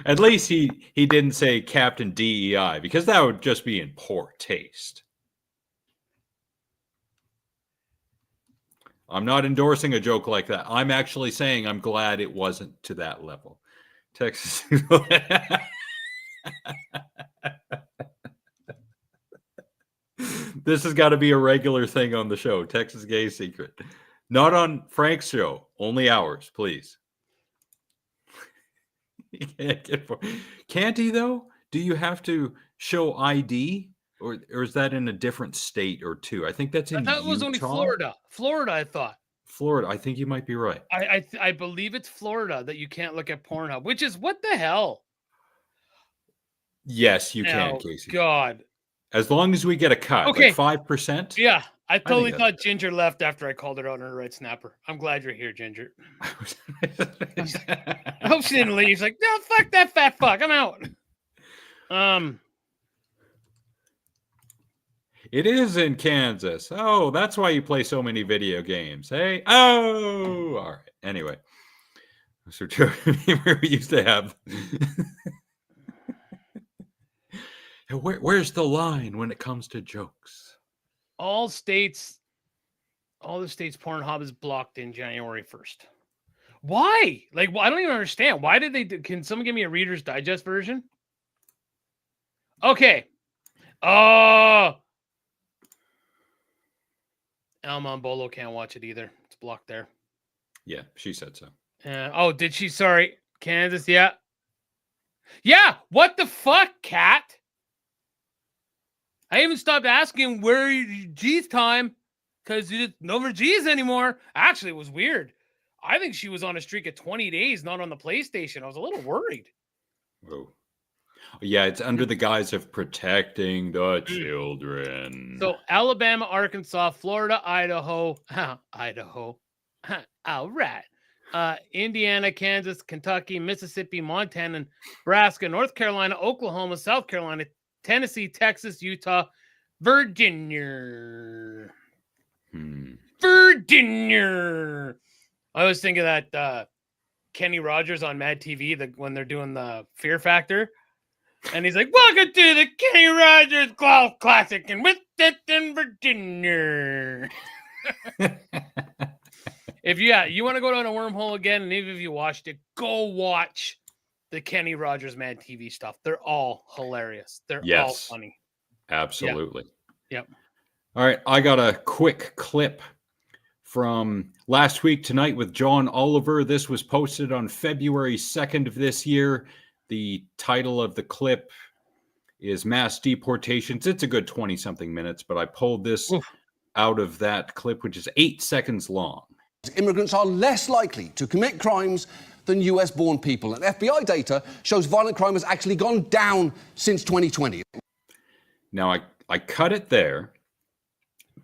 A: At least he didn't say Captain DEI, because that would just be in poor taste. I'm not endorsing a joke like that. I'm actually saying I'm glad it wasn't to that level. Texas. This has got to be a regular thing on the show. Texas Gay Secret. Not on Frank's show. Only ours, please. Can't he, though? Do you have to show ID? Or is that in a different state or two? I think that's in Utah.
B: That was only Florida. Florida, I thought.
A: Florida. I think you might be right.
B: I believe it's Florida that you can't look at Pornhub, which is what the hell?
A: Yes, you can, Casey.
B: God.
A: As long as we get a cut,
B: okay.
A: Like 5%.
B: Yeah, I totally thought Ginger left after I called her out on her right snapper. I'm glad you're here, Ginger. I hope she didn't leave. She's like, no, fuck that fat fuck. I'm out.
A: It is in Kansas. Oh, that's why you play so many video games. Hey, oh, all right. Anyway, so where we used to have. Where's the line when it comes to jokes?
B: All the states Pornhub is blocked in January 1st. Why? Like, I don't even understand. Why did they do? Can someone give me a Reader's Digest version? Okay. Alma and Bolo can't watch it either. It's blocked there.
A: Yeah, she said so.
B: Oh, did she? Sorry. Kansas, yeah. Yeah, what the fuck, Cat? I even stopped asking where G's time because you didn't know where G's anymore. Actually, it was weird. I think she was on a streak of 20 days, not on the PlayStation. I was a little worried.
A: Whoa. Yeah, it's under the guise of protecting the children.
B: So Alabama, Arkansas, Florida, Idaho. All right. Indiana, Kansas, Kentucky, Mississippi, Montana, Nebraska, North Carolina, Oklahoma, South Carolina, Tennessee, Texas, Utah, Virginia. Virginia. I was thinking that Kenny Rogers on Mad TV, when they're doing the Fear Factor. And he's like, welcome to the Kenny Rogers Golf Classic and with it in Virginia. If you want to go down a wormhole again, and even if you watched it, go watch the Kenny Rogers Mad TV stuff. They're all hilarious. They're all funny.
A: Absolutely.
B: Yep.
A: All right. I got a quick clip from last week tonight with John Oliver. This was posted on February 2nd of this year. The title of the clip is Mass Deportations. It's a good 20-something minutes, but I pulled this out of that clip, which is 8 seconds long.
K: Immigrants are less likely to commit crimes than US-born people. And FBI data shows violent crime has actually gone down since 2020.
A: Now, I cut it there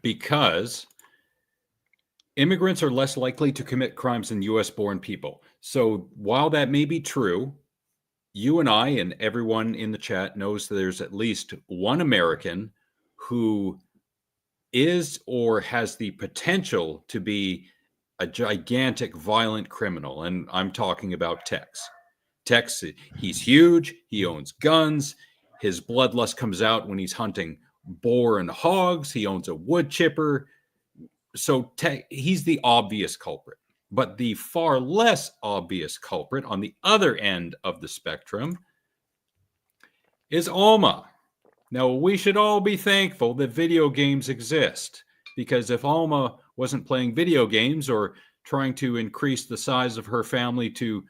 A: because immigrants are less likely to commit crimes than US-born people. So while that may be true, you and I and everyone in the chat knows that there's at least one American who is or has the potential to be a gigantic violent criminal. And I'm talking about Tex. Tex, he's huge. He owns guns. His bloodlust comes out when he's hunting boar and hogs. He owns a wood chipper. So he's the obvious culprit. But the far less obvious culprit on the other end of the spectrum is Alma. Now, we should all be thankful that video games exist, because if Alma wasn't playing video games or trying to increase the size of her family to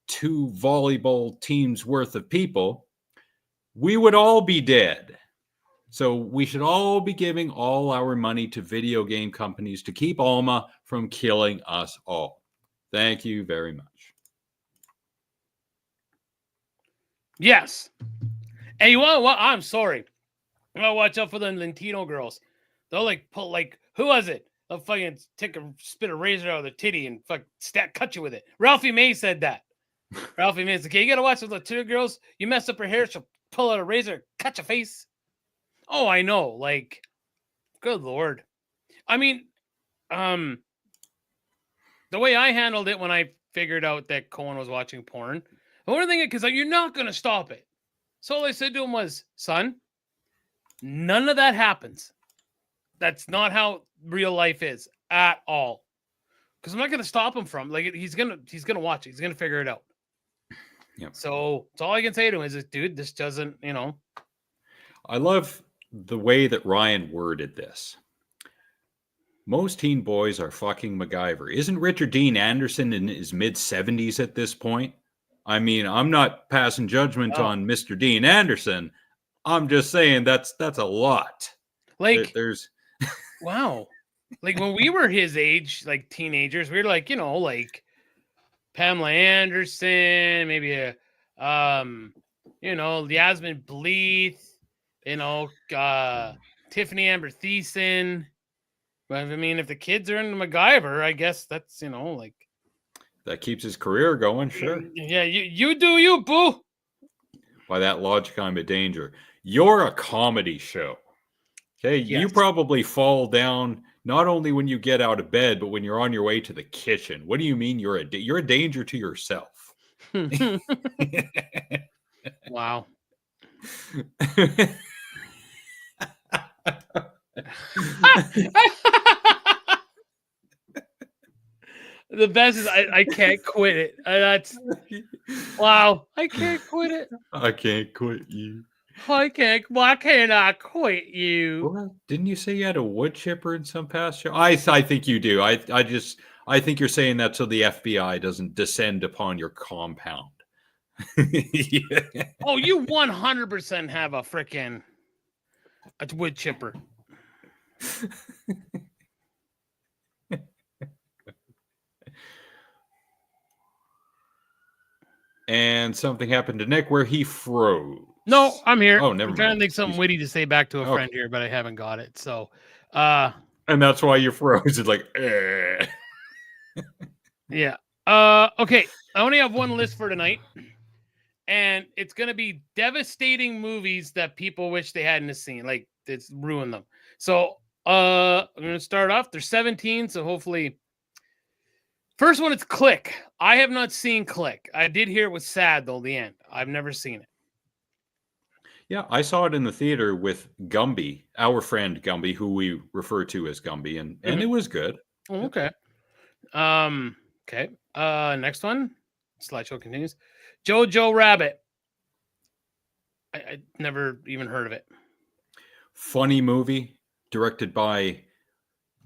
A: 2 volleyball teams worth of people, we would all be dead. So we should all be giving all our money to video game companies to keep Alma from killing us all. Thank you very much.
B: Yes. And you want what? I'm sorry. You gotta watch out for the Latino girls. They'll like pull like who was it? They'll fucking spit a razor out of their titty and cut you with it. Ralphie May said that. Ralphie May said, okay, you gotta watch those Latino girls. You mess up her hair, she'll pull out a razor, cut your face. Oh, I know. Like, good Lord. I mean, the way I handled it when I figured out that Cohen was watching porn, the only thing, because you're not going to stop it. So all I said to him was, son, none of that happens. That's not how real life is at all. Because I'm not going to stop him from, like, he's gonna watch it. He's going to figure it out.
A: Yep.
B: So that's all I can say to him is, dude, this doesn't,
A: I love the way that Ryan worded this. Most teen boys are fucking MacGyver. Isn't Richard Dean Anderson in his mid-70s at this point? I mean, I'm not passing judgment on Mr. Dean Anderson. I'm just saying that's a lot.
B: Like,
A: there's
B: wow. Like when we were his age, like teenagers, we were like, like Pamela Anderson, maybe Yasmin Bleeth, Tiffany Amber Thiessen. But I mean, if the kids are into MacGyver, I guess that's, like.
A: That keeps his career going, sure.
B: Yeah, you do you, boo.
A: By that logic, I'm a danger. You're a comedy show. Okay,
B: yes.
A: You probably fall down not only when you get out of bed, but when you're on your way to the kitchen. What do you mean you're a danger to yourself?
B: Wow. The best is I can't quit it. That's wow. I can't quit it.
A: I can't quit you.
B: Why can't I quit you?
A: Well, didn't you say you had a wood chipper in some past show? I think you do. I think you're saying that so the FBI doesn't descend upon your compound.
B: Yeah. Oh, you 100% have a wood chipper.
A: And something happened to Nick where he froze.
B: No, I'm here.
A: Oh, never
B: I'm trying
A: mind.
B: to think something witty to say back to a friend here, but I haven't got it. So,
A: and that's why you froze. It's like,
B: yeah. Okay. I only have one list for tonight, and it's going to be devastating movies that people wish they hadn't seen. Like, it's ruined them. So, I'm going to start off. There's 17, so hopefully. First one, it's Click. I have not seen Click. I did hear it was sad, though, the end. I've never seen it.
A: Yeah, I saw it in the theater with Gumby, our friend Gumby, who we refer to as Gumby, and it was good.
B: Oh, okay. Okay. Next one. Slideshow continues. Jojo Rabbit. I never even heard of it.
A: Funny movie, directed by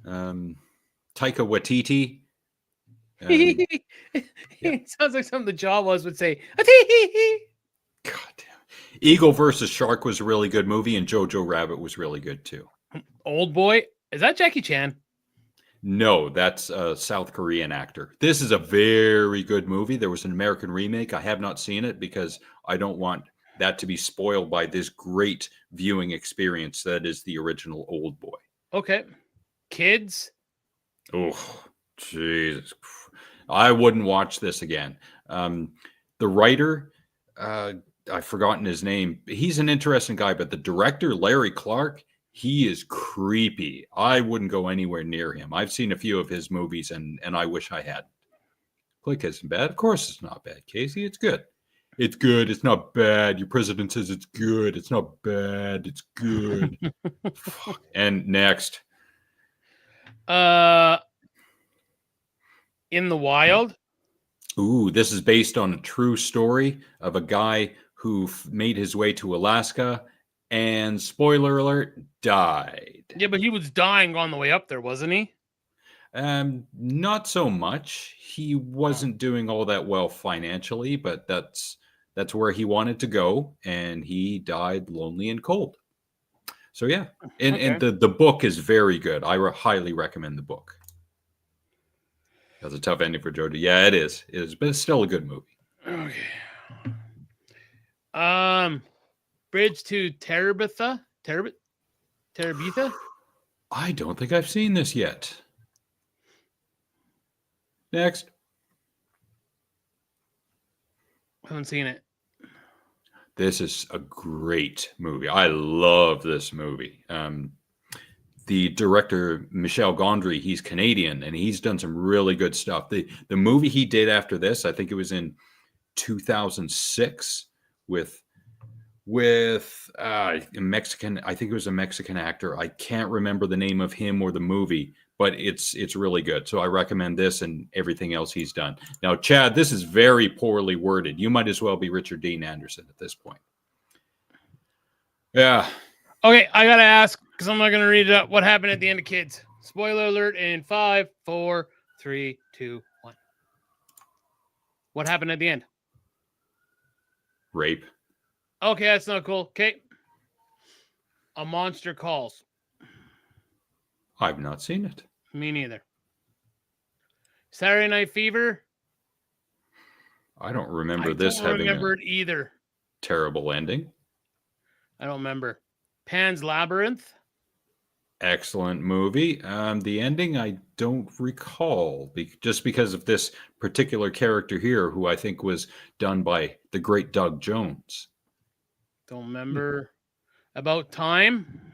A: Taika Waititi.
B: It sounds like something the Jawas would say.
A: God damn. Eagle versus Shark was a really good movie, and Jojo Rabbit was really good too.
B: Old Boy. Is that Jackie Chan?
A: No, that's a South Korean actor. This is a very good movie. There was an American remake. I have not seen it because I don't want that to be spoiled by this great viewing experience that is the original Old Boy. Okay.
B: Kids.
A: Oh, Jesus. I wouldn't watch this again. The writer, I've forgotten his name. He's an interesting guy, but the director, Larry Clark, he is creepy. I wouldn't go anywhere near him. I've seen a few of his movies, and I wish I had. Click isn't bad. Of course it's not bad, Casey. It's good. It's good. It's not bad. Your president says it's good. It's not bad. It's good. And next.
B: In the Wild.
A: Ooh, this is based on a true story of a guy who made his way to Alaska and, spoiler alert, died.
B: Yeah, but he was dying on the way up there, wasn't he?
A: Not so much. He wasn't doing all that well financially, but that's that's where he wanted to go, and he died lonely and cold. So yeah, and the book is very good. I highly recommend the book. That's a tough ending for Jodie. Yeah, it is. It is, but it's still a good movie.
B: Okay. Bridge to Terabitha. Terabitha?
A: I don't think I've seen this yet. Next.
B: I haven't seen it.
A: This is a great movie. I love this movie. The director, Michel Gondry, he's Canadian, and he's done some really good stuff. The movie he did after this, I think it was in 2006 with a Mexican, I think it was a Mexican actor. I can't remember the name of him or the movie, but it's really good. So I recommend this and everything else he's done. Now, Chad, this is very poorly worded. You might as well be Richard Dean Anderson at this point. Yeah.
B: Okay, I gotta ask, because I'm not gonna read it up. What happened at the end of Kids? Spoiler alert in 5, 4, 3, 2, 1. What happened at the end?
A: Rape.
B: Okay, that's not cool. Okay. A Monster Calls.
A: I've not seen it.
B: Me neither. Saturday Night Fever.
A: I don't remember this having
B: it either.
A: Terrible ending.
B: I don't remember. Pan's Labyrinth.
A: Excellent movie. The ending I don't recall, just because of this particular character here, who I think was done by the great Doug Jones.
B: Don't remember. About Time.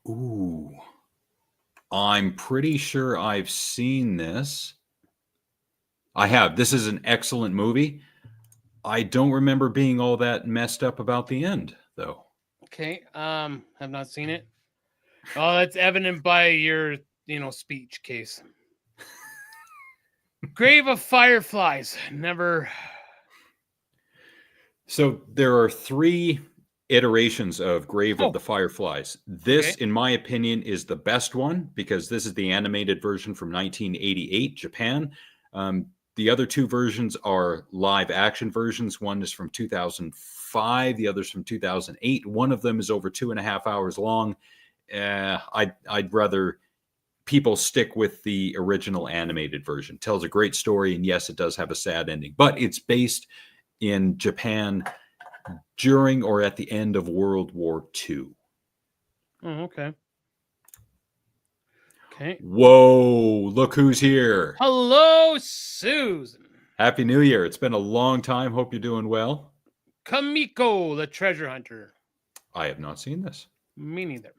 A: Ooh. I'm pretty sure I've seen this. I have. This is an excellent movie. I don't remember being all that messed up about the end, though.
B: Okay. Have not seen it. Oh, that's evident by your, speech case. Grave of Fireflies. Never.
A: So there are 3 iterations of Grave of the Fireflies. This, in my opinion, is the best one because this is the animated version from 1988, Japan. The other 2 versions are live action versions. One is from 2005, the other's from 2008. One of them is over 2.5 hours long. I'd rather people stick with the original animated version. Tells a great story, and yes, it does have a sad ending, but it's based in Japan during or at the end of World War II.
B: Oh, okay. Okay.
A: Whoa, look who's here.
B: Hello, Susan.
A: Happy New Year. It's been a long time. Hope you're doing well.
B: Kamiko, the treasure hunter.
A: I have not seen this.
B: Me neither.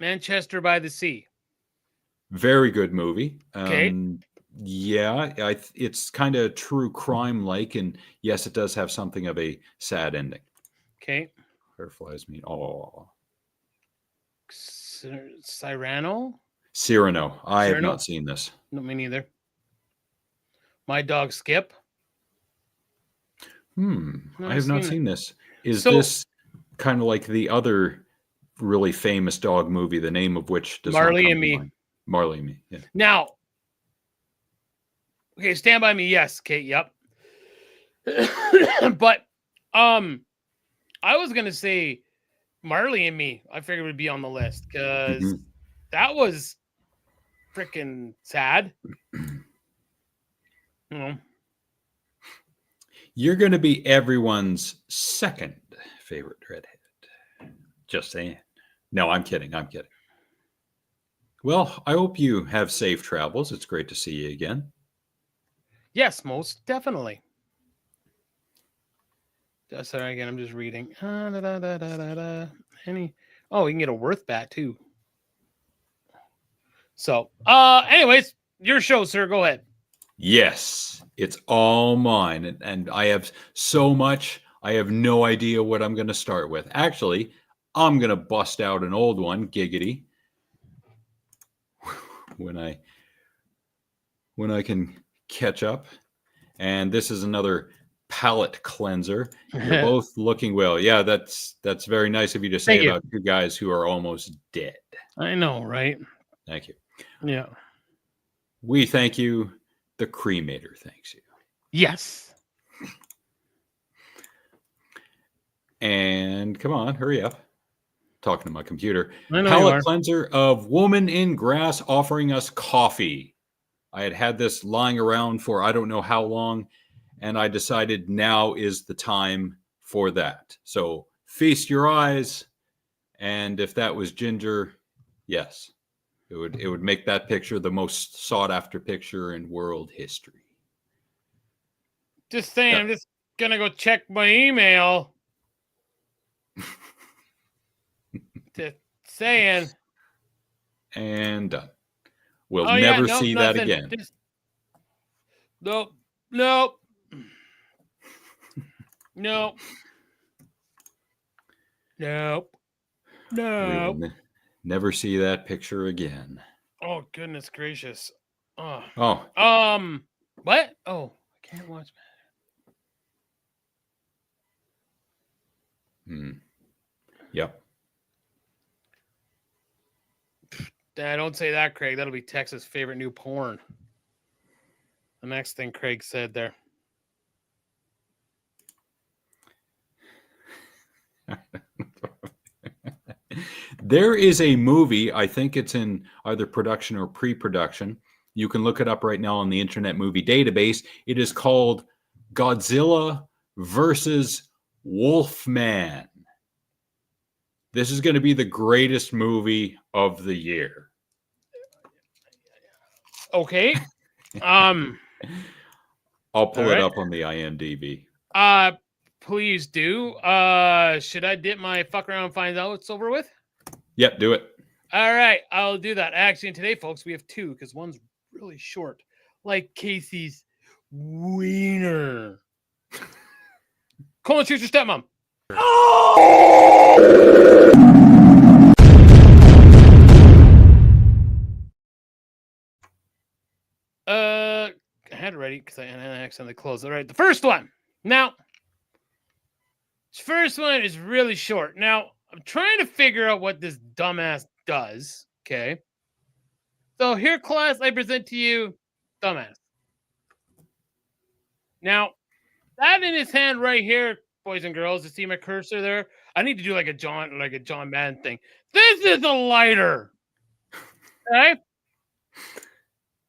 B: Manchester by the Sea.
A: Very good movie.
B: Okay.
A: Yeah, it's kind of true crime-like, and yes, it does have something of a sad ending.
B: Okay.
A: Fireflies mean
B: Cyrano?
A: Cyrano. I have not seen this.
B: No, me neither. My Dog Skip.
A: I have not seen this. Is this kind of like the other really famous dog movie, the name of which does
B: Marley
A: not come
B: and
A: to
B: Me.
A: mind? Marley and Me. Yeah.
B: Now, okay, Stand By Me, yes, Kate, yep. But I was gonna say Marley and Me. I figured would be on the list because that was freaking sad.
A: You're going to be everyone's second favorite redhead. Just saying. No, I'm kidding. Well, I hope you have safe travels. It's great to see you again.
B: Yes, most definitely. Sorry, again, I'm just reading. Oh, you can get a Worth bat too. So, anyways, your show, sir. Go ahead.
A: Yes, it's all mine. And I have so much, I have no idea what I'm going to start with. Actually, I'm going to bust out an old one, giggity. When I can catch up. And this is another palate cleanser. You're both looking well. Yeah, that's very nice of you to say about 2 guys who are almost dead.
B: I know, right?
A: Thank you.
B: Yeah.
A: We thank you. The cremator thanks you.
B: Yes.
A: And come on, hurry up. Talking to my computer.
B: I know you
A: Palette
B: are.
A: cleanser of woman in grass offering us coffee. I had this lying around for I don't know how long, and I decided now is the time for that. So feast your eyes, and if that was Ginger, yes, it would make that picture the most sought after picture in world history.
B: Just saying, I'm just gonna go check my email. Just saying.
A: And done. We'll never see that again.
B: Nope. Nope. Nope. Nope.
A: We will never see that picture again.
B: Oh, goodness gracious.
A: Oh.
B: What? Oh, I can't watch
A: that. Yep.
B: Don't say that, Craig. That'll be Texas' favorite new porn. The next thing Craig said there.
A: There is a movie, I think it's in either production or pre-production. You can look it up right now on the Internet Movie Database. It is called Godzilla versus Wolfman. This is going to be the greatest movie of the year.
B: Okay.
A: I'll pull it up on the IMDb.
B: Please do. Should I dip my fuck around and find out it's over with?
A: Yep, do it.
B: All right, I'll do that. Actually, today, folks, we have two because one's really short, like Casey's wiener. Colin, shoot your stepmom. I had it ready because I accidentally closed it. All right, the first one. Now, this first one is really short. Now, I'm trying to figure out what this dumbass does. Okay. So here, class, I present to you dumbass. Now, that in his hand right here, boys and girls, you see my cursor there? I need to do like a John Madden thing. This is a lighter. Okay.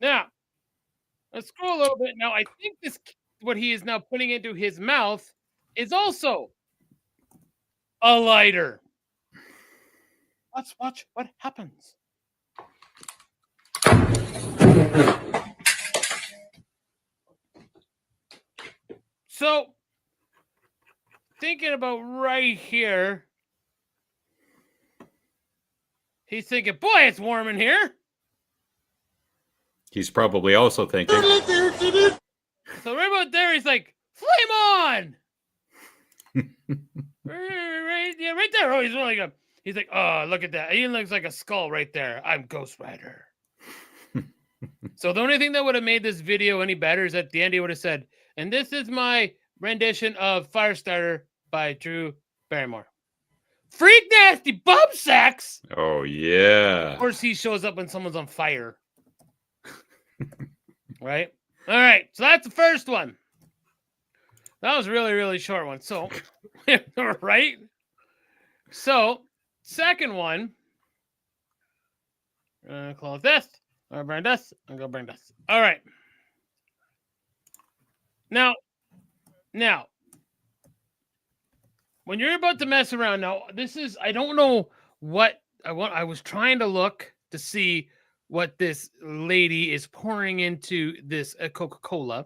B: Now, let's scroll a little bit. Now, I think this what he is now putting into his mouth is also a lighter. Let's watch what happens. So, thinking about right here, he's thinking, boy, it's warm in here.
A: He's probably also thinking.
B: So right about there, he's like, flame on! right there. Oh, he's really good. He's like, oh, look at that. He looks like a skull right there. I'm Ghost Rider. So the only thing that would have made this video any better is at the end he would have said, and this is my rendition of Firestarter by Drew Barrymore. Freak nasty bum sex!
A: Oh, yeah.
B: Of course, he shows up when someone's on fire. Right? All right. So that's the first one. That was a really, really short one. So, right? So, second one. Close this. I'm going to burn this. I'm going to burn this. All right. Now, when you're about to mess around, now, this is, I don't know what I want. I was trying to look to see what this lady is pouring into this Coca-Cola.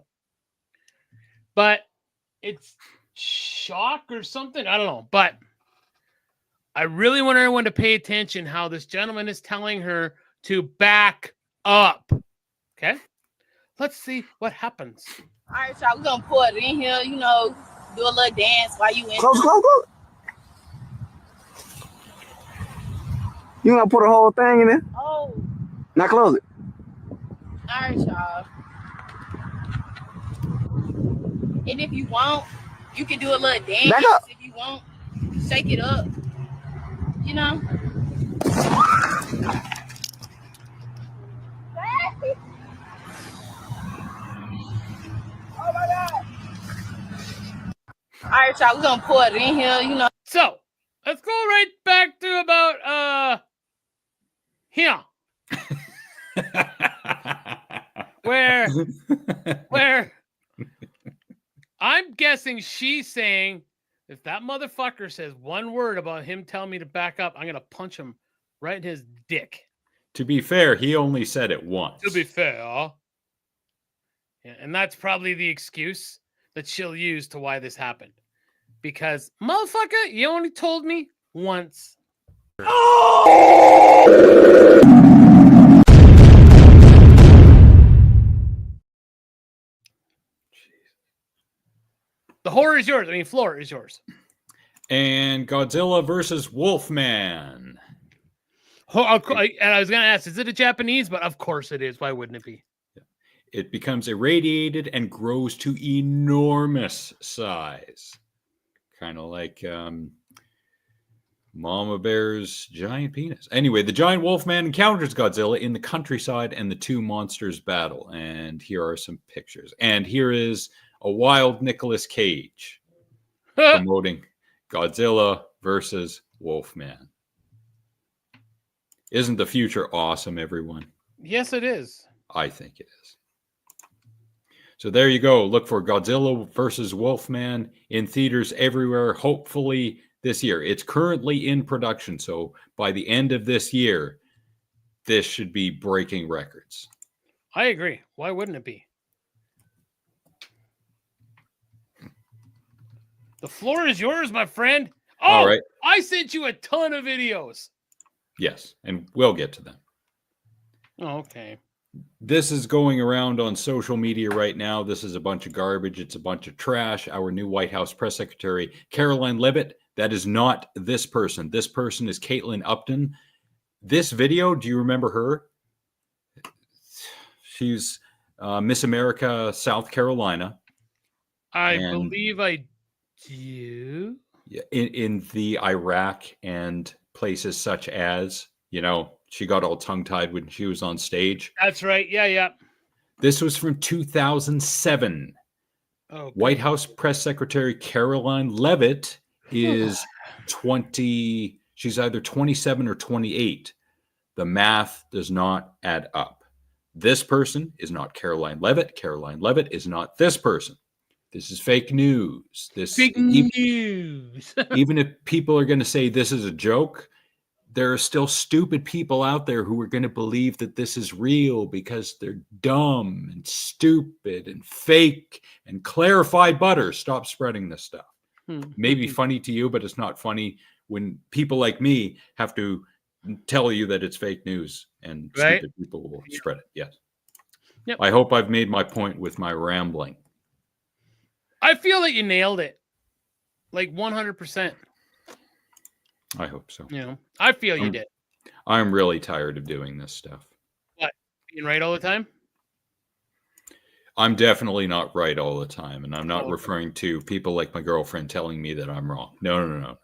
B: But it's shock or something. I don't know. But I really want everyone to pay attention how this gentleman is telling her to back up. Okay? Let's see what happens.
L: All right, y'all, we're going to pour it in here, you know, do a little dance while you in.
M: Close. You want to put a whole thing in there?
L: Oh.
M: Now close it.
L: All right, y'all. And if you want, you can do a little dance.
M: Back up.
L: If you want, shake it up. You know? Oh my God. first shot. We're gonna pour it in here, you know.
B: So let's go right back to about here. where I'm guessing she's saying, if that motherfucker says one word about him telling me to back up, I'm gonna punch him right in his dick.
A: To be fair, he only said it once.
B: To be fair. Yeah, and that's probably the excuse that she'll use to why this happened. Because, motherfucker, you only told me once. The horror is yours. I mean, floor is yours.
A: And Godzilla versus Wolfman.
B: And I was going to ask, is it a Japanese? But of course it is. Why wouldn't it be?
A: It becomes irradiated and grows to enormous size. Kind of like Mama Bear's giant penis. Anyway, the giant Wolfman encounters Godzilla in the countryside and the two monsters battle. And here are some pictures. And here is a wild Nicolas Cage promoting Godzilla versus Wolfman. Isn't the future awesome, everyone?
B: Yes, it is.
A: I think it is. So there you go. Look for Godzilla versus Wolfman in theaters everywhere, hopefully this year. It's currently in production, so by the end of this year, this should be breaking records.
B: I agree. Why wouldn't it be? The floor is yours, my friend. Oh,
A: all right.
B: I sent you a ton of videos.
A: Yes, and we'll get to them.
B: Oh, okay.
A: This is going around on social media right now. This is a bunch of garbage. It's a bunch of trash. Our new White House press secretary, Caroline Leavitt, that is not this person. This person is Caitlin Upton. This video, do you remember her? She's Miss America, South Carolina.
B: I believe I do.
A: Yeah, in the Iraq and places such as, you know, she got all tongue-tied when she was on stage.
B: That's right. Yeah.
A: This was from 2007.
B: Okay.
A: White House press secretary Caroline Leavitt is 20. She's either 27 or 28. The math does not add up. This person is not Caroline Leavitt. Caroline Leavitt is not this person. This is fake news.
B: Fake news.
A: Even if people are going to say this is a joke, there are still stupid people out there who are going to believe that this is real because they're dumb and stupid and fake and clarified butter. Stop spreading this stuff. Maybe funny to you, but it's not funny when people like me have to tell you that it's fake news and stupid people will spread it. Yes.
B: Yep.
A: I hope I've made my point with my rambling.
B: I feel that you nailed it. Like 100%.
A: I hope so.
B: You know, I feel you did.
A: I'm really tired of doing this stuff.
B: What? Being right all the time?
A: I'm definitely not right all the time. And I'm not referring to people like my girlfriend telling me that I'm wrong. No.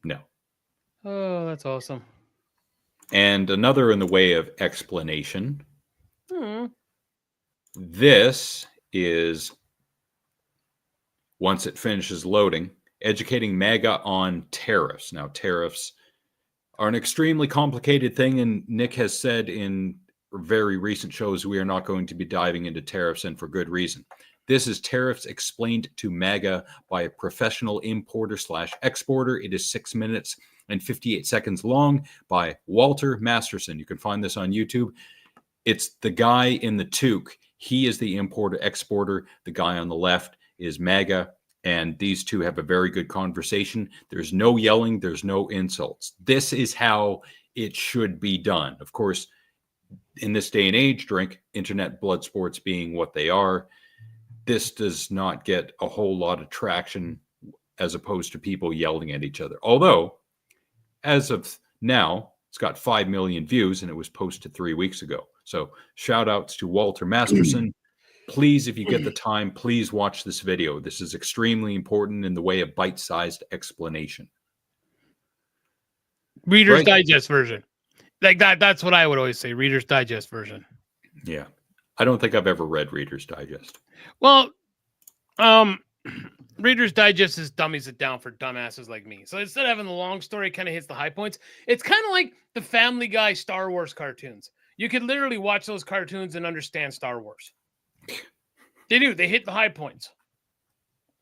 A: No.
B: Oh, that's awesome.
A: And another in the way of explanation. This is, once it finishes loading, educating MAGA on tariffs. Now, tariffs are an extremely complicated thing, and Nick has said in very recent shows we are not going to be diving into tariffs, and for good reason. This is Tariffs Explained to MAGA by a professional importer/exporter. It is 6 minutes and 58 seconds long by Walter Masterson. You can find this on YouTube. It's the guy in the toque. He is the importer-exporter. The guy on the left is MAGA. And these two have a very good conversation. There's no yelling. There's no insults. This is how it should be done. Of course, in this day and age, internet blood sports being what they are, this does not get a whole lot of traction as opposed to people yelling at each other. Although, as of now, it's got 5 million views and it was posted 3 weeks ago. So shout outs to Walter Masterson. Please, if you get the time, please watch this video. This is extremely important in the way of bite-sized explanation.
B: Reader's Digest version. Like that's what I would always say, Reader's Digest version.
A: Yeah. I don't think I've ever read Reader's Digest.
B: Well, Reader's Digest is dummies it down for dumbasses like me. So instead of having the long story, it kind of hits the high points. It's kind of like the Family Guy Star Wars cartoons. You could literally watch those cartoons and understand Star Wars. They do. They hit the high points.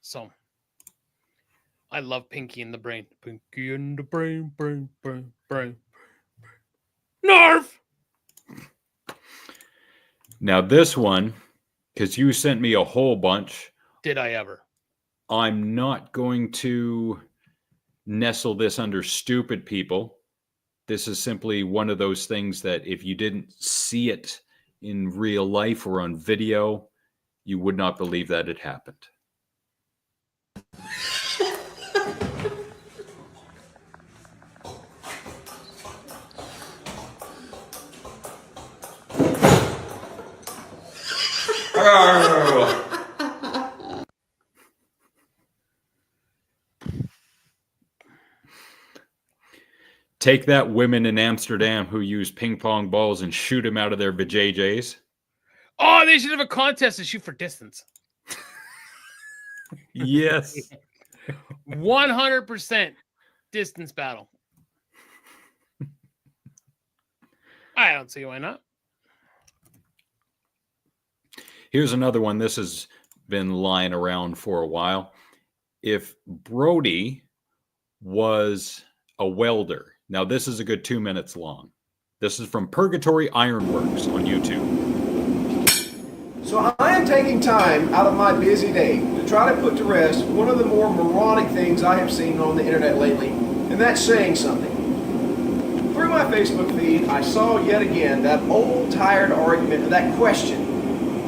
B: So I love Pinky in the Brain. Pinky in the Brain, brain. Narf!
A: Now this one, because you sent me a whole bunch.
B: Did I ever?
A: I'm not going to nestle this under stupid people. This is simply one of those things that if you didn't see it in real life or on video, you would not believe that it happened. Take that women in Amsterdam who use ping pong balls and shoot them out of their vajayjays.
B: Oh, they should have a contest to shoot for distance.
A: Yes.
B: 100% distance battle. I don't see why not.
A: Here's another one. This has been lying around for a while. If Brody was a welder, now this is a good 2 minutes long. This is from Purgatory Ironworks on YouTube.
N: So I am taking time out of my busy day to try to put to rest one of the more moronic things I have seen on the internet lately, and that's saying something. Through my Facebook feed, I saw yet again that old tired argument of that question.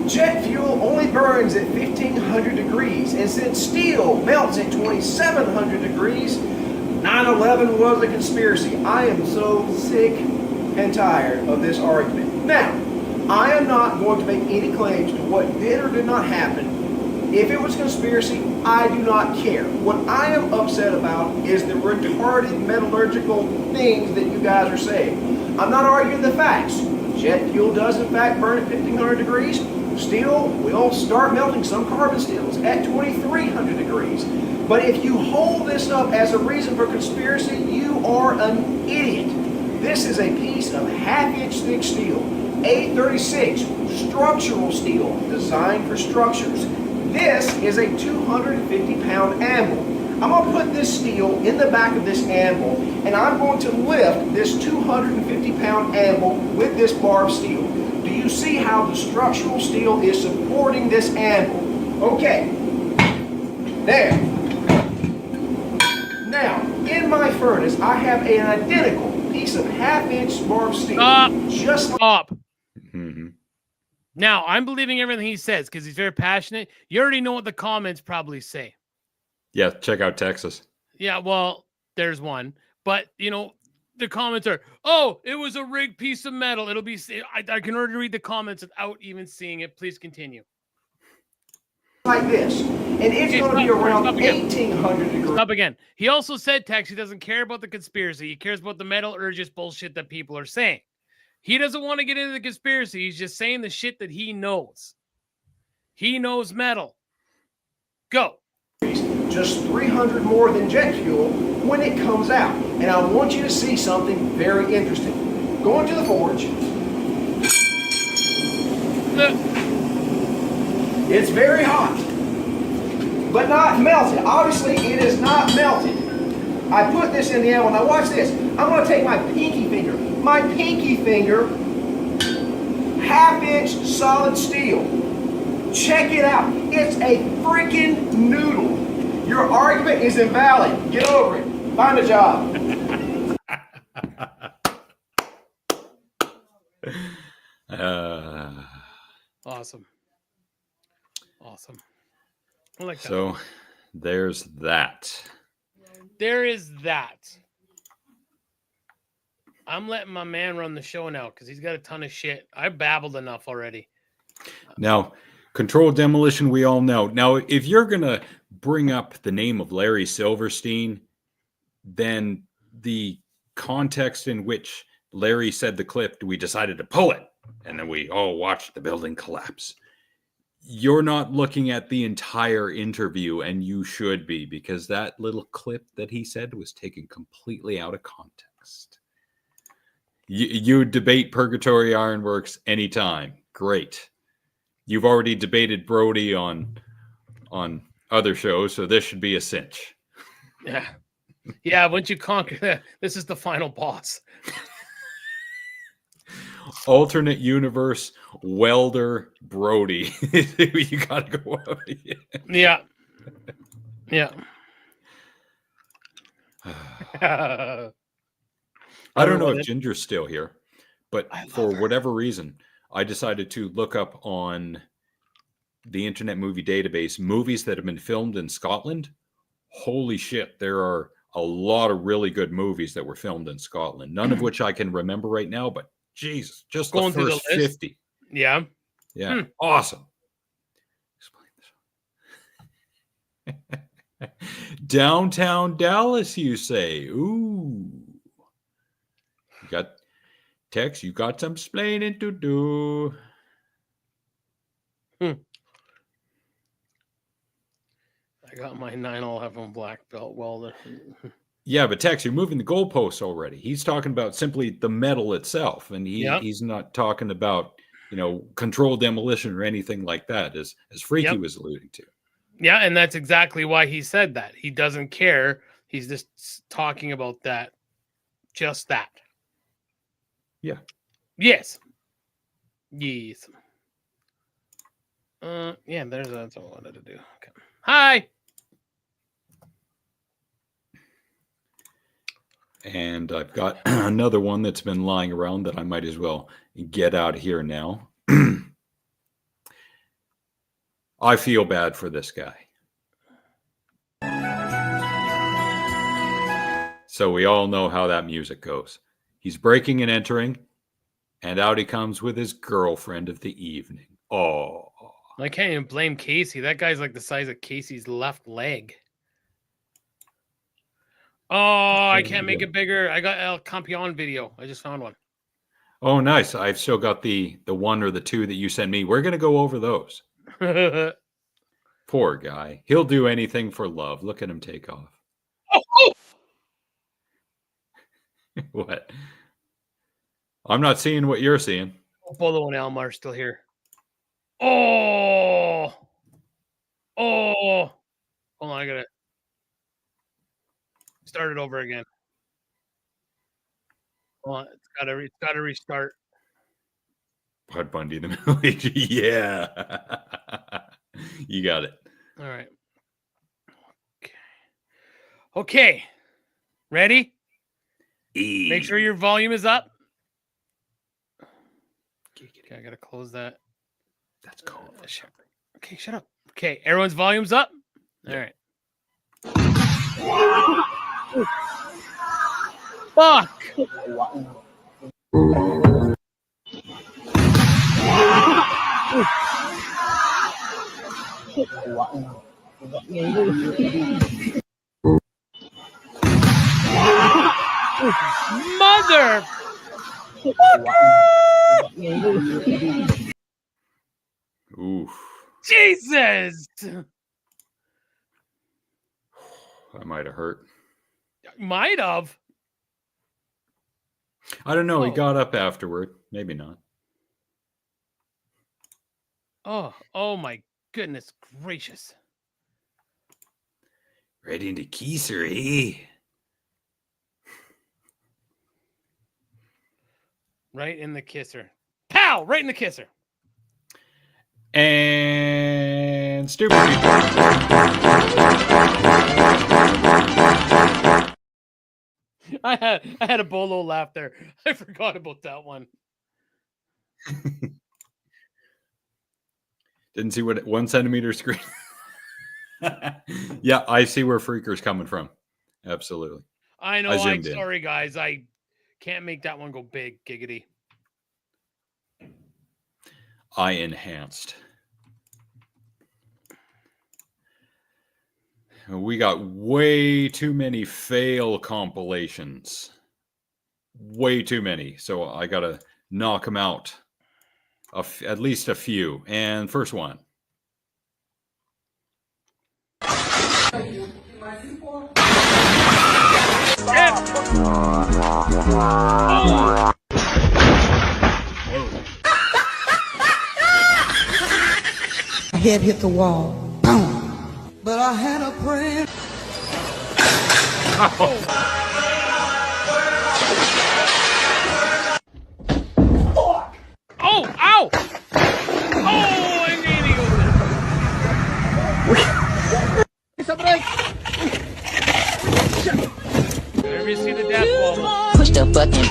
N: Jet fuel only burns at 1,500 degrees, and since steel melts at 2,700 degrees, 9/11 was a conspiracy. I am so sick and tired of this argument. Now, I am not going to make any claims to what did or did not happen. If it was conspiracy, I do not care. What I am upset about is the retarded metallurgical things that you guys are saying. I'm not arguing the facts. Jet fuel does in fact burn at 1,500 degrees. Steel will start melting, some carbon steels, at 2,300 degrees. But if you hold this up as a reason for conspiracy, you are an idiot. This is a piece of half-inch thick steel, A36 structural steel designed for structures. This is a 250-pound anvil. I'm going to put this steel in the back of this anvil, and I'm going to lift this 250-pound anvil with this bar of steel. Do you see how the structural steel is supporting this anvil? Okay. There. Now, in my furnace, I have an identical piece of half-inch bar of steel.
B: Stop. Now, I'm believing everything he says because he's very passionate. You already know what the comments probably say.
A: Yeah, check out Texas.
B: Yeah, well, there's one. But, the comments are, oh, it was a rigged piece of metal. It'll be, I can already read the comments without even seeing it. Please continue.
N: Like this. And it's going to be around 1,800 degrees.
B: Stop again. He also said, Tex, he doesn't care about the conspiracy. He cares about the metal or just bullshit that people are saying. He doesn't want to get into the conspiracy. He's just saying the shit that he knows. He knows metal. Go.
N: Just 300 more than jet fuel when it comes out. And I want you to see something very interesting. Go into the forge. It's very hot, but not melted. Obviously, it is not melted. I put this in the anvil. Now watch this. I'm going to take my pinky finger. My pinky finger, half-inch solid steel. Check it out. It's a freaking noodle. Your argument is invalid. Get over it. Find a job.
B: Awesome. Awesome. I like that.
A: So there's that.
B: There is that. I'm letting my man run the show now because he's got a ton of shit. I babbled enough already.
A: Now, controlled demolition, we all know. Now, if you're going to bring up the name of Larry Silverstein, then the context in which Larry said the clip, we decided to pull it, and then we all watched the building collapse. you're not looking at the entire interview, and you should be, because that little clip that he said was taken completely out of context. You debate Purgatory Ironworks anytime. Great. You've already debated Brody on other shows, so this should be a cinch.
B: Yeah. Yeah, once you conquer that, this is the final boss.
A: Alternate universe welder Brody. You gotta go up.
B: Yeah. Yeah.
A: I don't know if Ginger's still here, but for whatever reason, I decided to look up on the Internet Movie Database movies that have been filmed in Scotland. Holy shit, there are a lot of really good movies that were filmed in Scotland, none of which I can remember right now, but Jesus, just
B: Going
A: the
B: through
A: first
B: the list?
A: 50.
B: Yeah.
A: Yeah. Awesome. Downtown Dallas, you say? Ooh. You got Tex, you got some explaining to do.
B: I got my 9/11 black belt welder.
A: Yeah, but Tex, you're moving the goalposts already. He's talking about simply the metal itself, and he's not talking about, controlled demolition or anything like that, as Freaky was alluding to.
B: Yeah, and that's exactly why he said that. He doesn't care. He's just talking about that. Just that.
A: Yeah.
B: Yes. Yes. Yeah, that's all I wanted to do. Okay. Hi.
A: And I've got another one that's been lying around that I might as well get out of here now. I feel bad for this guy. So we all know how that music goes. He's breaking and entering, and out he comes with his girlfriend of the evening. Oh.
B: I can't even blame Casey. That guy's like the size of Casey's left leg. Oh, I can't make it bigger. I got El Campeon video. I just found one.
A: Oh, nice. I've still got the one or the two that you sent me. We're going to go over those. Poor guy. He'll do anything for love. Look at him take off.
B: Oh!
A: What? I'm not seeing what you're seeing.
B: Bolo and Elmar are still here. Oh! Hold on, I gotta start it over again. Hold on, it's gotta restart.
A: Bud Bundy in the Middle Ages. Yeah. You got it.
B: All right. Okay. Ready? Make sure your volume is up. Okay, I gotta close that.
A: That's cool.
B: Okay, shut up. Okay, everyone's volume's up. All right. Fuck. Mother.
A: Oof.
B: Jesus.
A: That might have hurt.
B: Might have.
A: I don't know. He got up afterward. Maybe not.
B: Oh my goodness gracious.
A: Right into Keiser, eh?
B: Right in the kisser. Pow! Right in the kisser.
A: And stupid.
B: I had a bolo laugh there. I forgot about that one.
A: Didn't see what 1 centimeter screen. Yeah, I see where Freaker's coming from. Absolutely.
B: I know.
A: I'm
B: sorry, guys. I can't make that one go big. Giggity.
A: I enhanced. We got way too many fail compilations. Way too many. So I got to knock them out. At least a few. And first one.
O: Head hit the wall. Boom. But I had a prayer.
B: Oh, ow! Oh, and then he goes in. Whenever you see the death ball.
O: Push the button.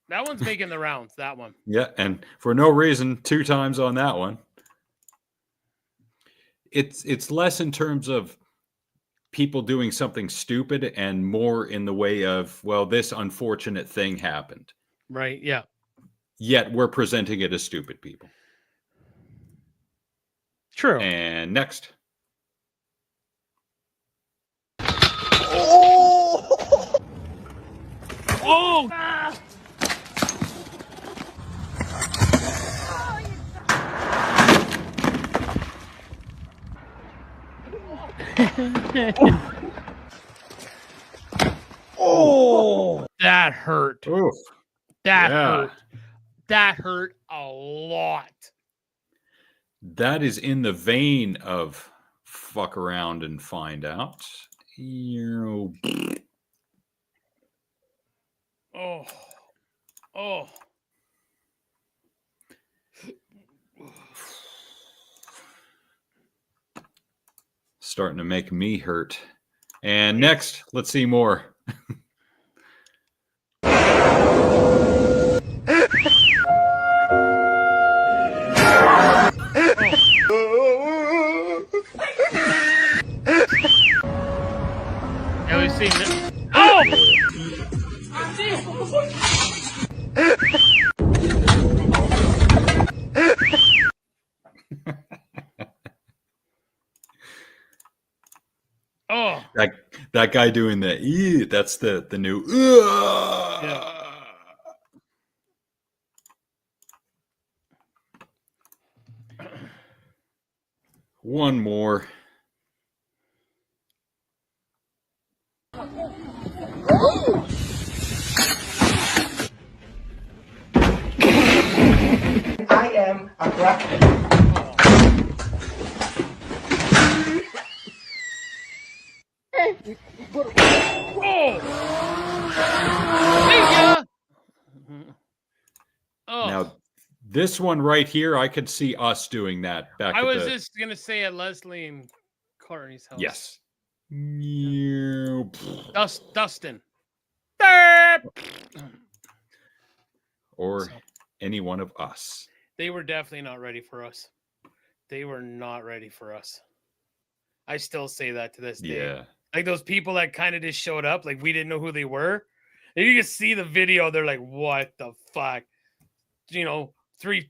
B: That one's making the rounds, that one.
A: Yeah, and for no reason, 2 times on that one. It's less in terms of people doing something stupid and more in the way of, well, this unfortunate thing happened.
B: Right, yeah.
A: Yet we're presenting it as stupid people.
B: True.
A: And next.
B: Oh! Oh, that hurt.
A: Oof.
B: That
A: Yeah.
B: hurt. That hurt a lot.
A: That is in the vein of fuck around and find out.
B: Oh. Oh.
A: Starting to make me hurt. And next, let's see more.
B: Yeah, we've seen this. Oh! Oh,
A: that guy doing the that's the new
B: yeah.
A: One more.
O: I am a black.
B: Oh.
A: Now, this one right here, I could see us doing that back
B: I
A: at
B: was
A: the...
B: just gonna say at Leslie and Courtney's house.
A: Yes.
B: Dustin.
A: Or any one of us.
B: They were definitely not ready for us. They were not ready for us. I still say that to this day.
A: Yeah.
B: Like those people that kind of just showed up, like we didn't know who they were. And you can see the video, they're like, what the fuck? You know, it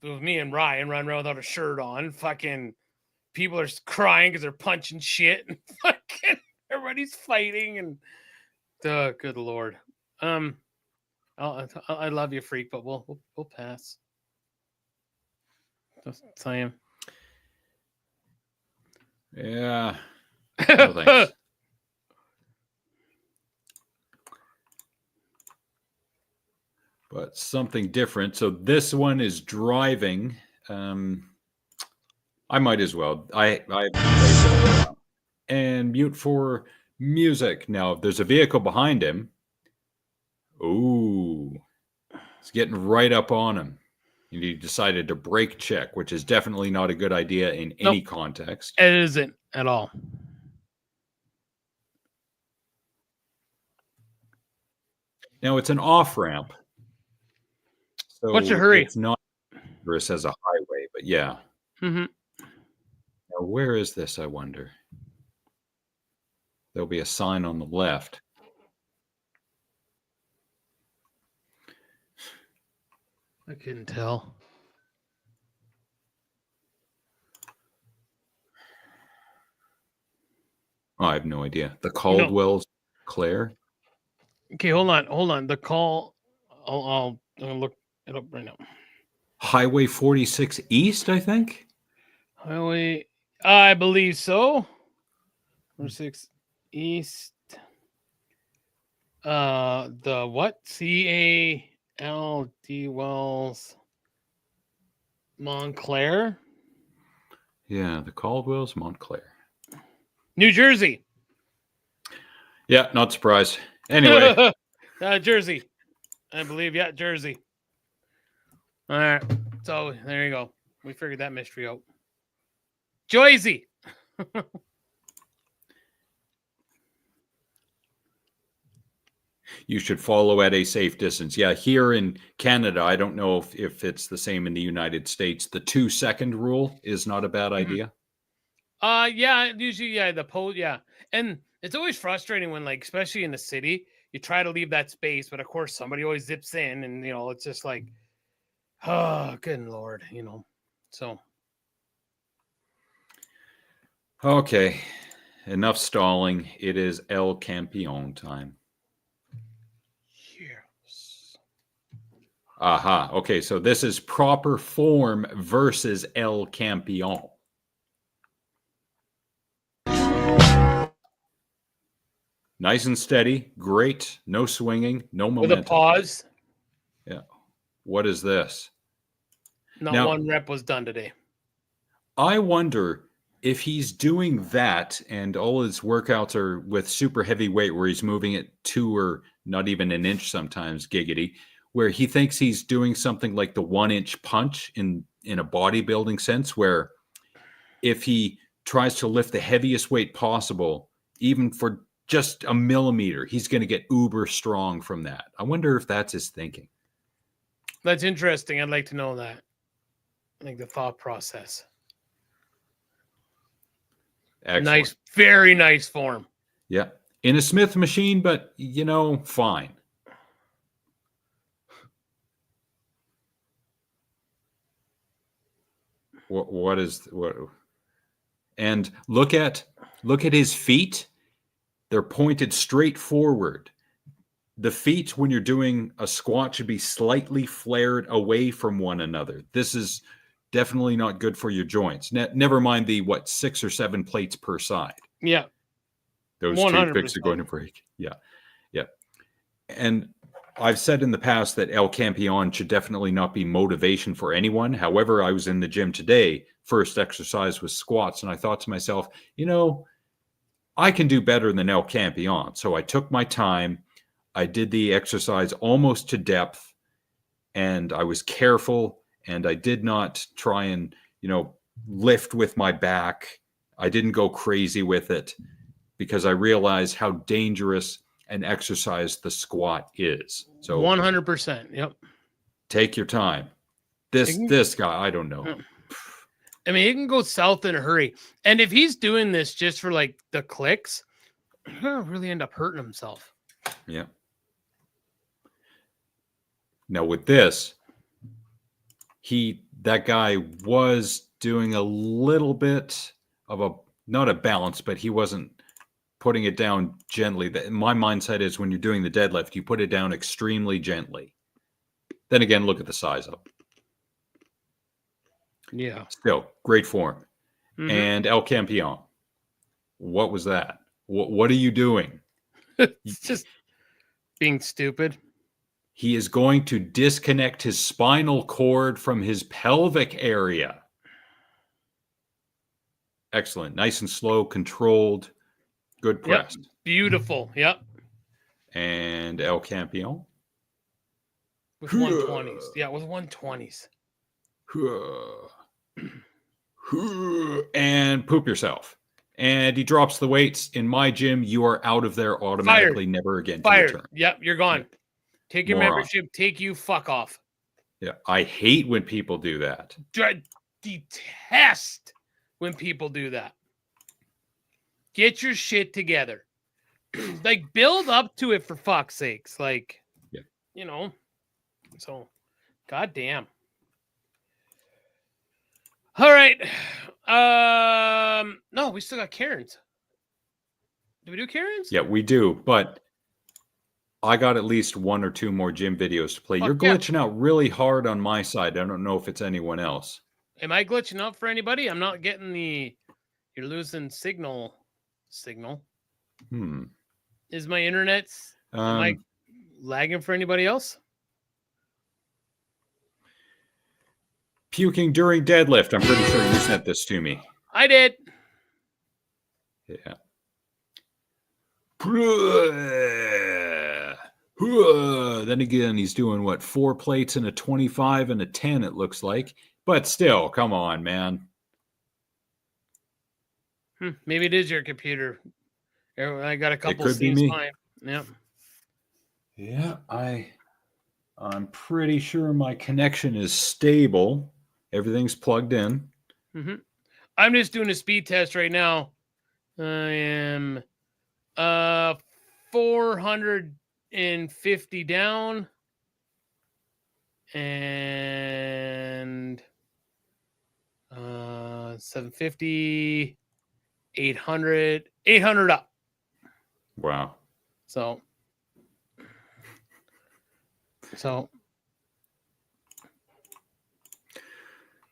B: was me and Ryan running around without a shirt on. Fucking people are crying because they're punching shit and fucking everybody's fighting and good Lord. I love you, freak, but we'll pass. Just saying.
A: Yeah. No thanks. But something different. So this one is driving. I might as well. And mute for music. Now, if there's a vehicle behind him, ooh, it's getting right up on him. And he decided to brake check, which is definitely not a good idea in any context.
B: It isn't at all.
A: Now, it's an off-ramp. So
B: what's your hurry?
A: It's not dangerous as a highway, but yeah.
B: Mm-hmm.
A: Now, where is this, I wonder? There'll be a sign on the left.
B: I couldn't tell.
A: Oh, I have no idea. The Caldwell's Claire.
B: Okay, hold on. The call. I'm gonna look it up right now.
A: Highway 46 East, I think.
B: Highway, I believe so. 46 East. The what? C-A-L-D Wells. Montclair.
A: Yeah, the Caldwells, Montclair.
B: New Jersey.
A: Yeah, not surprised. Anyway.
B: Jersey. I believe, yeah, Jersey. All right. So there you go. We figured that mystery out. Jersey.
A: You should follow at a safe distance. Yeah, here in Canada, I don't know if it's the same in the United States. The 2-second rule is not a bad idea.
B: Yeah, usually, yeah, yeah. And it's always frustrating when, like, especially in the city, you try to leave that space, but of course somebody always zips in, and it's just like, oh, good Lord, So
A: Okay. Enough stalling. It is El Campeon time.
B: Yes.
A: Aha. Okay, so this is proper form versus El Campeon. Nice and steady. Great. No swinging. No momentum.
B: With a pause.
A: Yeah. What is this?
B: Not one rep was done today.
A: I wonder if he's doing that and all his workouts are with super heavy weight where he's moving it 2 or not even an inch sometimes, giggity, where he thinks he's doing something like the 1-inch punch in a bodybuilding sense, where if he tries to lift the heaviest weight possible, even for just a millimeter, he's going to get uber strong from that. I wonder if that's his thinking.
B: That's interesting. I'd like to know that. Like the thought process.
A: Excellent.
B: Nice, very nice form.
A: Yeah. In a Smith machine, but, fine. What? And look at his feet. They're pointed straight forward. The feet, when you're doing a squat, should be slightly flared away from one another. This is definitely not good for your joints. Never mind the 6 or 7 plates per side.
B: Yeah.
A: Those
B: 100%.
A: toothpicks are going to break. Yeah. Yeah. And I've said in the past that El Campeon should definitely not be motivation for anyone. However, I was in the gym today. First exercise was squats. And I thought to myself, I can do better than El Campeon. So I took my time. I did the exercise almost to depth. And I was careful. And I did not try and, lift with my back. I didn't go crazy with it because I realized how dangerous an exercise the squat is. So
B: 100%. Yep.
A: Take your time. This guy, I don't know.
B: I mean, he can go south in a hurry. And if he's doing this just for like the clicks, he'll really end up hurting himself.
A: Yeah. Now with this, that guy was doing a little bit of not a balance, but he wasn't putting it down gently. My mindset is when you're doing the deadlift, you put it down extremely gently. Then again, look at the size up.
B: Yeah.
A: Still, great form.
B: Mm-hmm.
A: And El Campeon. What was that? What are you doing?
B: It's just being stupid.
A: He is going to disconnect his spinal cord from his pelvic area. Excellent. Nice and slow, controlled. Good press.
B: Yep. Beautiful. Yep.
A: And El Campeon.
B: With 120s. Yeah, with 120s.
A: And poop yourself. And he drops the weights. In my gym, you are out of there automatically.
B: Fired.
A: Never again to
B: Fired.
A: return.
B: Yep, you're gone. Take your
A: Moron.
B: membership. Take you fuck off.
A: Yeah, I hate when people do that.
B: I detest when people do that. Get your shit together. Like, build up to it for fuck's sakes. Like,
A: yeah.
B: So, goddamn. All right. No, we still got Karen's. Do we do Karen's?
A: Yeah, we do. But I got at least 1 or 2 more gym videos to play. You're glitching out really hard on my side. I don't know if it's anyone else.
B: Am I glitching out for anybody? I'm not getting you're losing signal. Is my internet, am I lagging for anybody else?
A: Puking during deadlift. I'm pretty sure you sent this to me.
B: I did.
A: Yeah. Then again, he's doing what? 4 plates and a 25 and a 10, it looks like. But still, come on, man.
B: Maybe it is your computer. I got a couple
A: could be
B: scenes
A: me.
B: fine. Yep.
A: Yeah, I'm pretty sure my connection is stable. Everything's plugged in.
B: I'm just doing a speed test right now. I am 450 down and 750, 800 up.
A: Wow.
B: So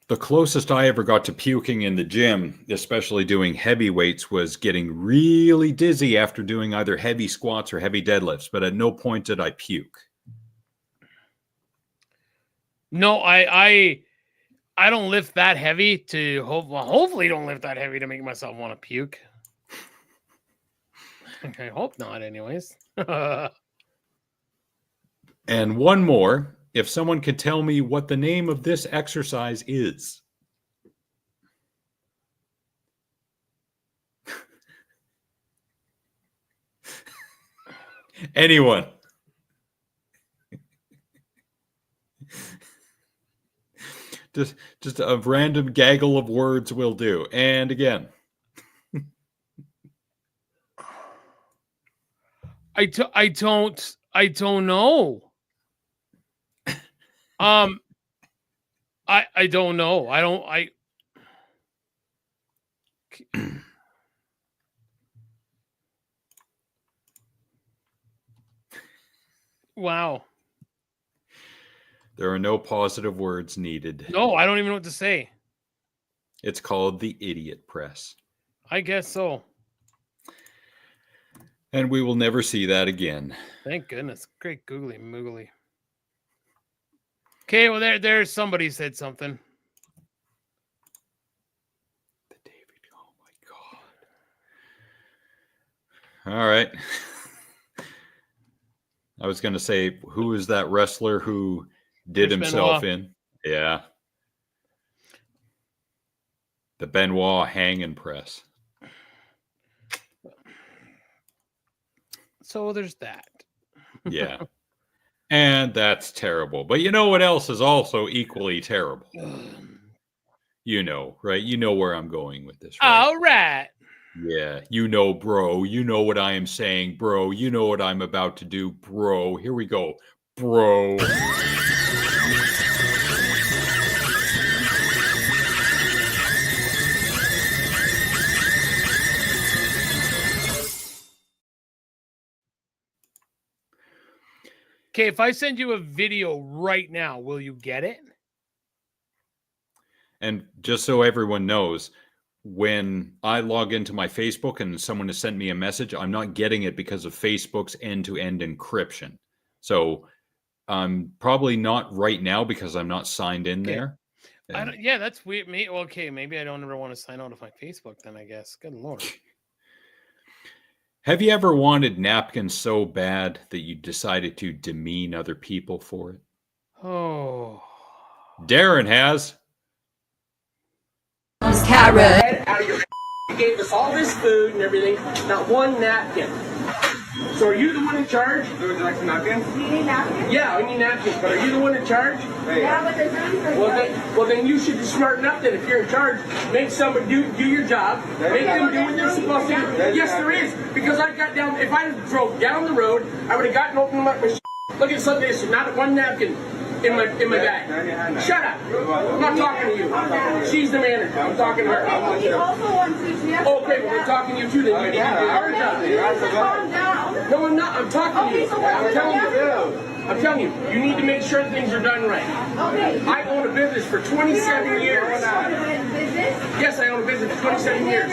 A: the closest I ever got to puking in the gym, especially doing heavy weights, was getting really dizzy after doing either heavy squats or heavy deadlifts, but at no point did I puke.
B: no, I don't lift that heavy to hopefully don't lift that heavy to make myself want to puke. I hope not, anyways.
A: And one more, if someone could tell me what the name of this exercise is. Anyone? Just a random gaggle of words will do. And again.
B: I don't know. I don't know. Wow.
A: There are no positive words needed.
B: No, I don't even know what to say.
A: It's called the idiot press.
B: I guess so.
A: And we will never see that again.
B: Thank goodness. Great googly moogly. Okay, well there's somebody said something.
A: The David, oh my God. All right. I was going to say, who is that wrestler who did
B: Chris
A: himself
B: Benoit.
A: in? Yeah. The Benoit hanging press.
B: So there's that.
A: Yeah. And that's terrible. But you know what else is also equally terrible? You know, right? You know where I'm going with this, right?
B: All right.
A: Yeah. You know, bro. You know what I am saying, bro. You know what I'm about to do, bro. Here we go, bro.
B: Okay, if I send you a video right now, will you get it?
A: And just so everyone knows, when I log into my Facebook and someone has sent me a message, I'm not getting it because of Facebook's end-to-end encryption. So I'm probably not right now because I'm not signed in there.
B: Yeah, that's weird. Okay, maybe I don't ever want to sign out of my Facebook then, I guess. Good Lord.
A: Have you ever wanted napkins so bad that you decided to demean other people for it?
B: Oh.
A: Darren has.
P: Carrot. Out of your you gave us all this food and everything, not one napkin. So are you the one in charge? Would you like some napkins? You need napkins? Yeah, I need napkins, but are you the one in charge? Yeah, but there's nothing. Well, then you should be smart enough that if you're in charge, make somebody do your job. Make them do what they're supposed to do. Yes, there is. Because I got down, if I drove down the road, I would have gotten open up my Look at something, there's not one napkin in my bag. Shut up. I'm not talking to you. She's the manager. I'm talking to her. Okay, well, we're talking to you too, then you need to do your job.
Q: Calm down.
P: No, I'm not. I'm talking to you. I'm telling you, you need to make sure things are done right. Okay. I own a business for 27 years. Yes, I own a business for 27 years.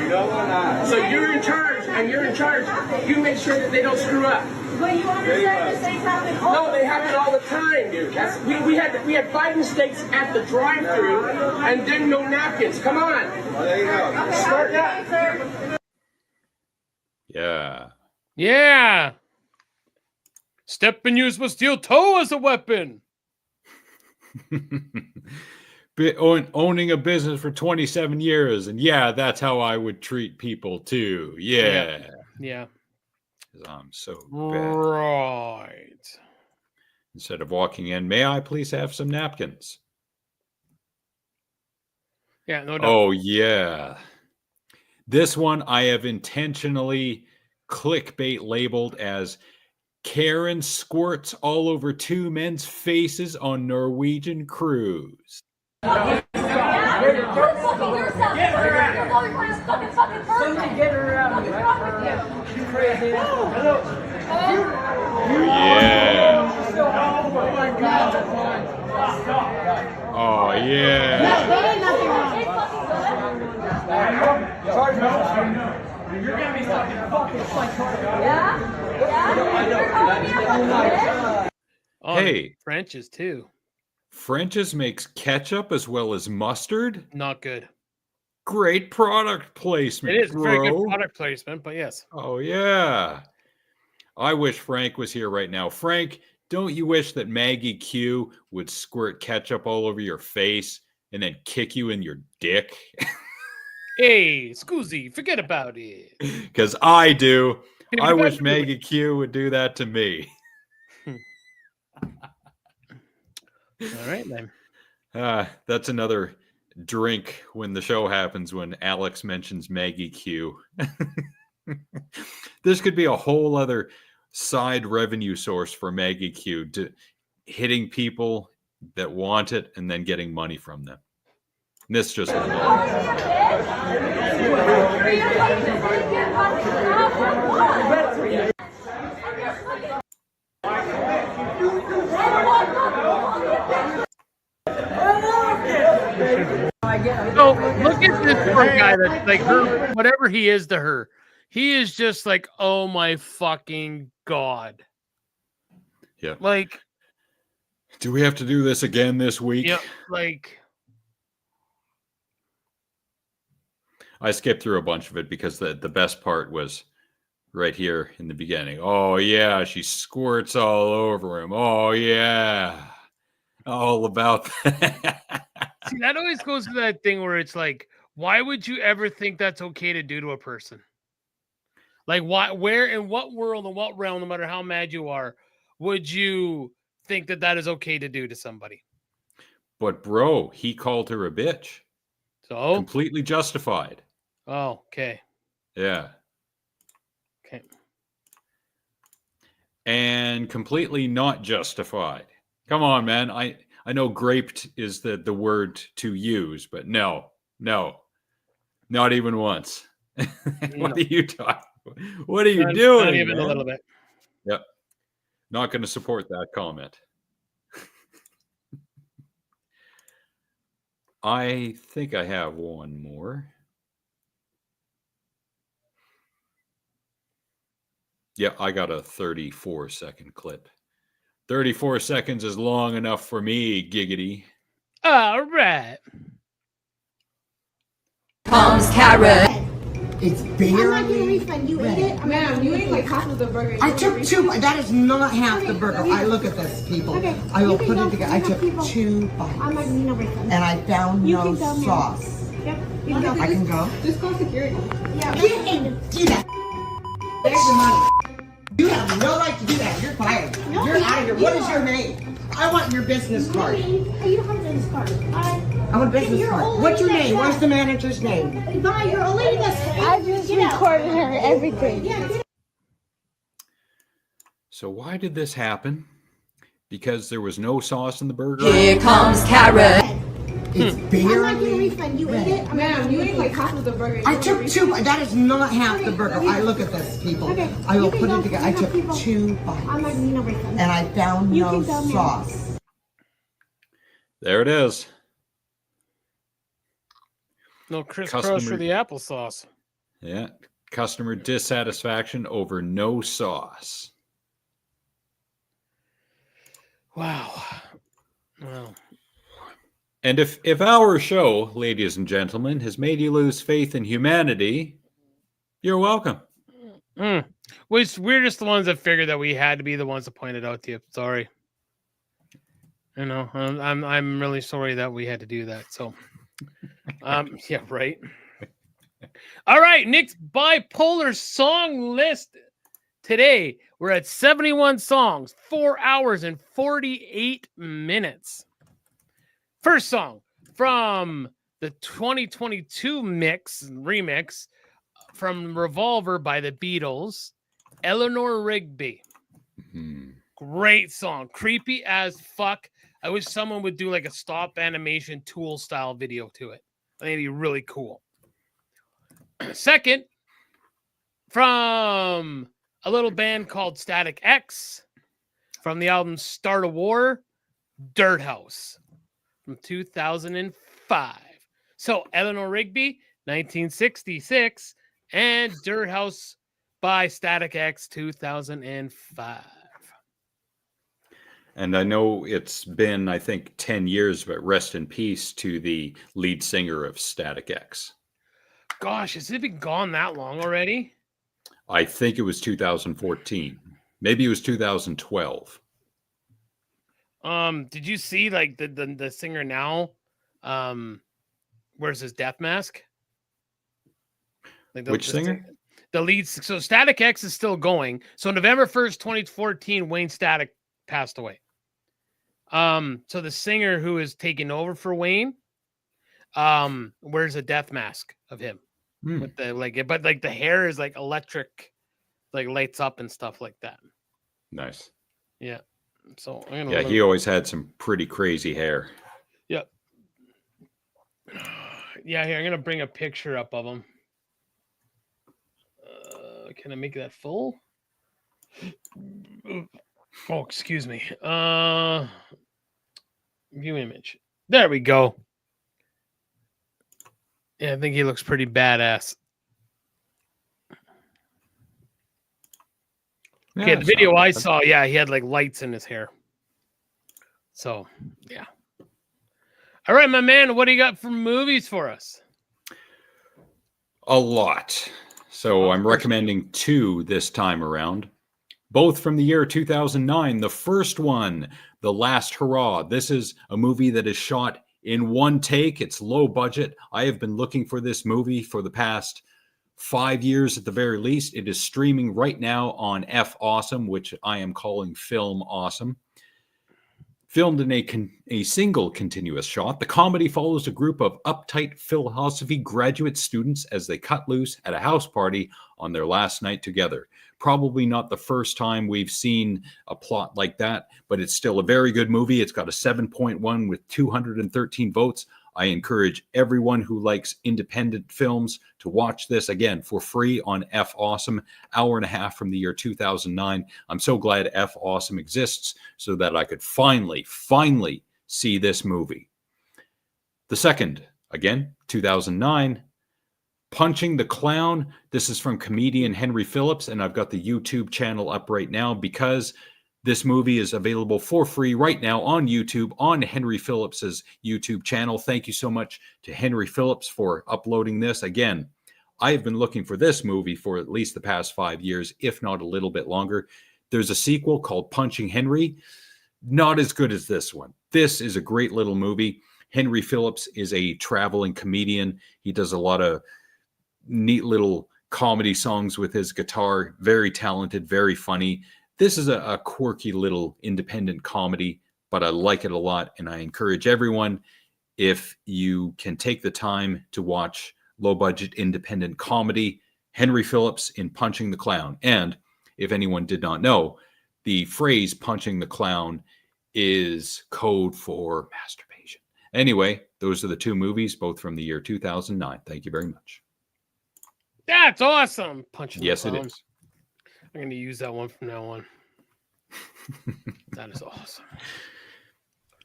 P: No, I'm not. So you're in charge, and you're in charge. You make sure that they don't screw up.
L: But you understand the things happen all
P: No, they happen all the time, dude. We had 5 mistakes at the drive-thru, and then no napkins. Come on.
L: Well, there you go. Okay,
P: start that.
A: Yeah.
B: Yeah. Step and use with steel toe as a weapon.
A: Owning a business for 27 years. And yeah, that's how I would treat people too. Yeah.
B: Yeah.
A: I'm so bad.
B: Right.
A: Instead of walking in, may I please have some napkins?
B: Yeah, no doubt.
A: Oh, yeah. This one I have intentionally clickbait labeled as Karen squirts all over 2 men's faces on Norwegian cruise.
L: Yeah.
A: Oh, yeah.
L: You're gonna be fucking
A: Hey,
B: French's too.
A: French's makes ketchup as well as mustard.
B: Not good.
A: Great product placement.
B: It is
A: bro.
B: very good product placement, but yes.
A: Oh, yeah. I wish Frank was here right now. Frank, don't you wish that Maggie Q would squirt ketchup all over your face and then kick you in your dick?
B: Hey, Scoozy, forget about it.
A: Because I do. I wish Maggie Q would do that to me.
B: All right, then.
A: That's another drink when the show happens when Alex mentions Maggie Q. This could be a whole other side revenue source for Maggie Q, to hitting people that want it and then getting money from them. And this just
B: So look at this poor guy that's like her, whatever he is to her. He is just like, oh my fucking God.
A: Yeah.
B: Like,
A: do we have to do this again this week?
B: Yeah, like
A: I skipped through a bunch of it because the best part was right here in the beginning. Oh yeah, she squirts all over him. Oh yeah. All about that.
B: See, that always goes to that thing where it's like, why would you ever think that's okay to do to a person? Like, why, where, in what world, in what realm, no matter how mad you are, would you think that that is okay to do to somebody?
A: But bro, he called her a bitch.
B: So
A: completely justified.
B: Oh, okay.
A: Yeah.
B: Okay.
A: And completely not justified. Come on, man. I know graped is the word to use, but no, not even once. What are you talking? What are you doing?
B: Not even
A: man?
B: a little bit.
A: Yep. Not going to support that comment. I think I have one more. Yeah, I got a 34-second clip. 34 seconds is long enough for me, giggity.
B: All right.
Q: Tom's carrot.
R: It's
Q: I'm
R: barely
Q: not getting a refund. You ate it?
R: Ma'am,
Q: you ate like half of the burger.
R: I took 2. That is not half the burger. I look at this, people.
Q: Okay,
R: I will
Q: you can
R: put
Q: go-
R: it together. I
Q: you can
R: took
Q: go.
R: 2 bites.
Q: I'm not getting no refund.
R: And I found
Q: You
R: no
Q: can go, ma'am.
R: sauce.
Q: Yep. You can go.
R: I can go.
Q: Just call security. Yeah.
R: Do that. There's the money. You have no right to do that. You're fired.
Q: No,
R: You're out of here. What
Q: you
R: is
Q: are.
R: your name? I want your business card.
Q: You don't have a business card.
R: I want a business card. What's your name? What's the manager's name?
Q: Bye, you're a lady that's... I just recorded her everything. Yeah.
A: So why did this happen? Because there was no sauce in the burger?
Q: Here comes carrot.
O: It's
Q: I'm not
O: barely
Q: gonna refund. You ate it?
R: Ma'am, you ate like half of the burger.
O: I took 2. That is not half the burger. I look at this, people.
Q: Okay,
O: I will
Q: you can
O: put
Q: go-
O: it together. I
Q: you know,
O: took
Q: people-
O: 2 bites.
Q: I'm not gonna refund.
O: And I found
Q: You
O: no
Q: can go, ma'am.
O: sauce.
A: There it is.
B: No crisscross for the applesauce.
A: Yeah. Customer dissatisfaction over no sauce.
B: Wow. Wow.
A: And if our show, ladies and gentlemen, has made you lose faith in humanity, you're welcome.
B: We're just the ones that figured that we had to be the ones that pointed out to you. Sorry. You know, I'm really sorry that we had to do that. So, yeah, right. All right, Nick's bipolar song list today. We're at 71 songs, 4 hours and 48 minutes. First song from the 2022 remix from Revolver by the Beatles, Eleanor Rigby. Great song. Creepy as fuck. I wish someone would do like a stop animation tool style video to it. I think it'd be really cool. Second, from a little band called Static X, from the album Start a War, Dirt House from 2005. So Eleanor Rigby, 1966, and Dirt House by Static X, 2005.
A: And I know it's been, I think, 10 years, but rest in peace to the lead singer of Static X.
B: Gosh, has it been gone that long already?
A: I think it was 2014. Maybe it was 2012.
B: Did you see like the singer now wears his death mask? Like
A: Which singer?
B: The lead. So Static X is still going. So November 1st, 2014, Wayne Static passed away. So the singer who is taking over for Wayne wears a death mask of him. With the but the hair is like electric, like lights up and stuff like that.
A: Nice.
B: Yeah. So
A: yeah, he always had some pretty crazy hair.
B: Yep. Yeah, here I'm gonna bring a picture up of him. Can I make that full? Oh, excuse me. View image. There we go. Yeah, I think he looks pretty badass. Okay, the video I saw, yeah, he had like lights in his hair. So, yeah. All right, my man, what do you got for movies for us?
A: A lot. So I'm recommending 2 this time around. Both from the year 2009. The first one, The Last Hurrah. This is a movie that is shot in one take. It's low budget. I have been looking for this movie for the past 5 years at the very least. It is streaming right now on F-Awesome, which I am calling Film Awesome. Filmed in a single continuous shot, the comedy follows a group of uptight philosophy graduate students as they cut loose at a house party on their last night together. Probably not the first time we've seen a plot like that, but it's still a very good movie. It's got a 7.1 with 213 votes. I encourage everyone who likes independent films to watch this, again, for free on F-Awesome, hour and a half from the year 2009. I'm so glad F-Awesome exists so that I could finally see this movie. The second, again, 2009, Punching the Clown. This is from comedian Henry Phillips, and I've got the YouTube channel up right now because this movie is available for free right now on YouTube, on Henry Phillips's YouTube channel. Thank you so much to Henry Phillips for uploading this. Again, I have been looking for this movie for at least the past 5 years, if not a little bit longer. There's a sequel called Punching Henry. Not as good as this one. This is a great little movie. Henry Phillips is a traveling comedian. He does a lot of neat little comedy songs with his guitar. Very talented, very funny. This is a quirky little independent comedy, but I like it a lot, and I encourage everyone, if you can take the time to watch low-budget independent comedy, Henry Phillips in Punching the Clown. And if anyone did not know, the phrase punching the clown is code for masturbation. Anyway, those are the two movies, both from the year 2009. Thank you very much.
B: That's awesome. Punching
A: yes,
B: the
A: it
B: clown.
A: is.
B: I'm going to use that one from now on. That is awesome.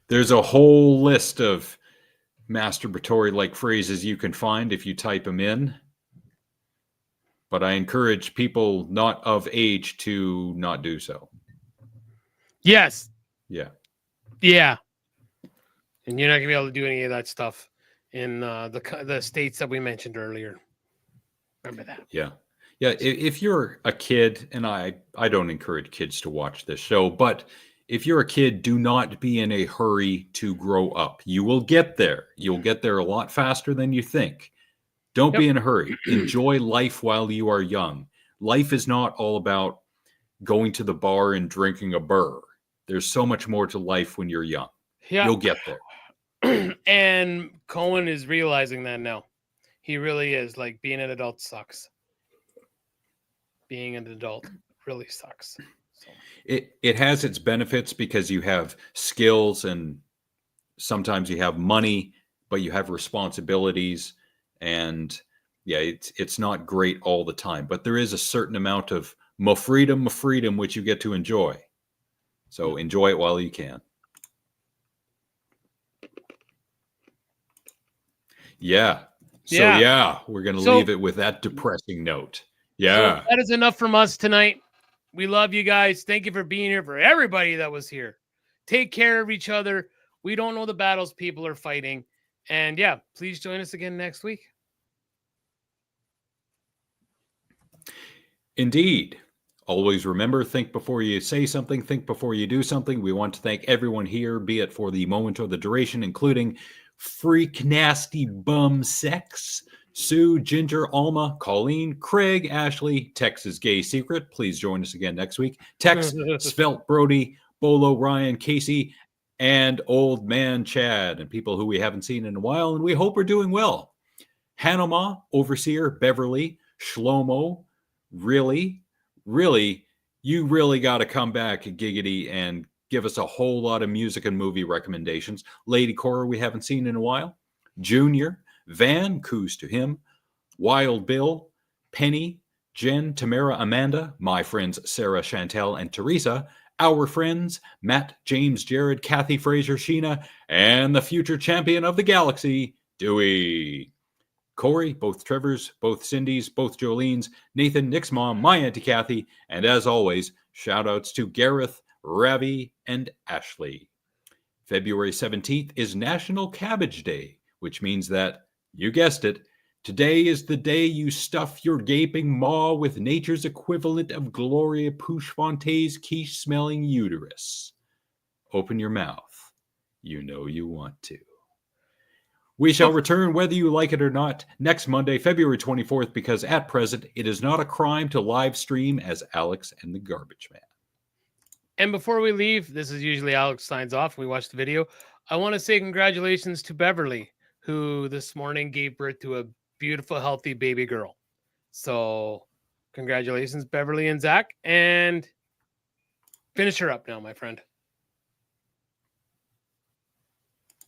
A: There's a whole list of masturbatory-like phrases you can find if you type them in. But I encourage people not of age to not do so.
B: Yes.
A: Yeah.
B: Yeah. And you're not going to be able to do any of that stuff in the states that we mentioned earlier. Remember that.
A: Yeah. Yeah. If you're a kid, and I don't encourage kids to watch this show, but if you're a kid, do not be in a hurry to grow up. You will get there. You'll get there a lot faster than you think. Don't be in a hurry. Enjoy life while you are young. Life is not all about going to the bar and drinking a burr. There's so much more to life when you're young.
B: Yeah.
A: You'll get there.
B: And Cohen is realizing that now. He really is. Like, being an adult sucks. Being an adult really sucks. So.
A: It has its benefits because you have skills and sometimes you have money, but you have responsibilities. And yeah, it's not great all the time, but there is a certain amount of freedom, which you get to enjoy. So enjoy it while you can. Yeah. So yeah, we're going to leave it with that depressing note. Yeah.
B: So that is enough from us tonight. We love you guys. Thank you for being here. For everybody that was here, take care of each other. We don't know the battles people are fighting. And yeah, please join us again next week.
A: Indeed. Always remember, think before you say something, think before you do something. We want to thank everyone here, be it for the moment or the duration, including Freak Nasty Bum Sex, Sue, Ginger, Alma, Colleen, Craig, Ashley, Texas Gay Secret. Please join us again next week. Tex, Svelte Brody, Bolo, Ryan, Casey, and Old Man Chad, and people who we haven't seen in a while, and we hope are doing well. Hanoma, Overseer, Beverly, Shlomo, really, you really got to come back, Giggity, and give us a whole lot of music and movie recommendations. Lady Cora, we haven't seen in a while. Junior, Van, coos to him. Wild Bill, Penny, Jen, Tamara, Amanda, my friends Sarah, Chantel, and Teresa, our friends Matt, James, Jared, Kathy, Fraser, Sheena, and the future champion of the galaxy, Dewey. Corey, both Trevors, both Cindy's, both Jolene's, Nathan, Nick's mom, my Auntie Kathy, and as always, shout outs to Gareth, Ravi, and Ashley. February 17th is National Cabbage Day, which means that, you guessed it, today is the day you stuff your gaping maw with nature's equivalent of Gloria Pouchfonte's quiche-smelling uterus. Open your mouth. You know you want to. We shall return, whether you like it or not, next Monday, February 24th, because at present, it is not a crime to live stream as Alex and the Garbage Man.
B: And before we leave, this is usually Alex signs off. We watch the video. I want to say congratulations to Beverly, who this morning gave birth to a beautiful, healthy baby girl. So congratulations, Beverly and Zach. And finish her up now, my friend.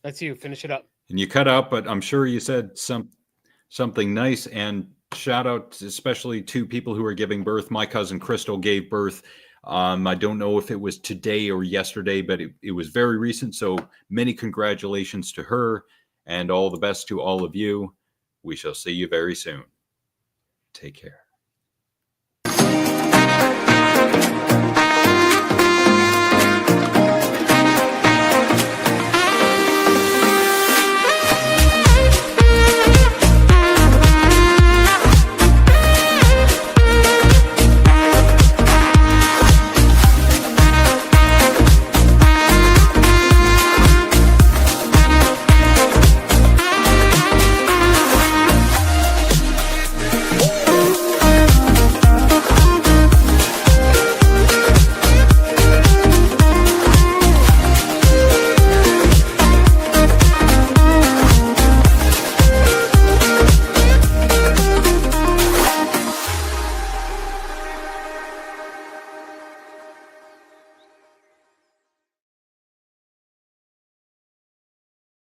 B: That's you. Finish it up.
A: And you cut out, but I'm sure you said something nice. And shout out especially to people who are giving birth. My cousin Crystal gave birth. I don't know if it was today or yesterday, but it was very recent. So many congratulations to her and all the best to all of you. We shall see you very soon. Take care.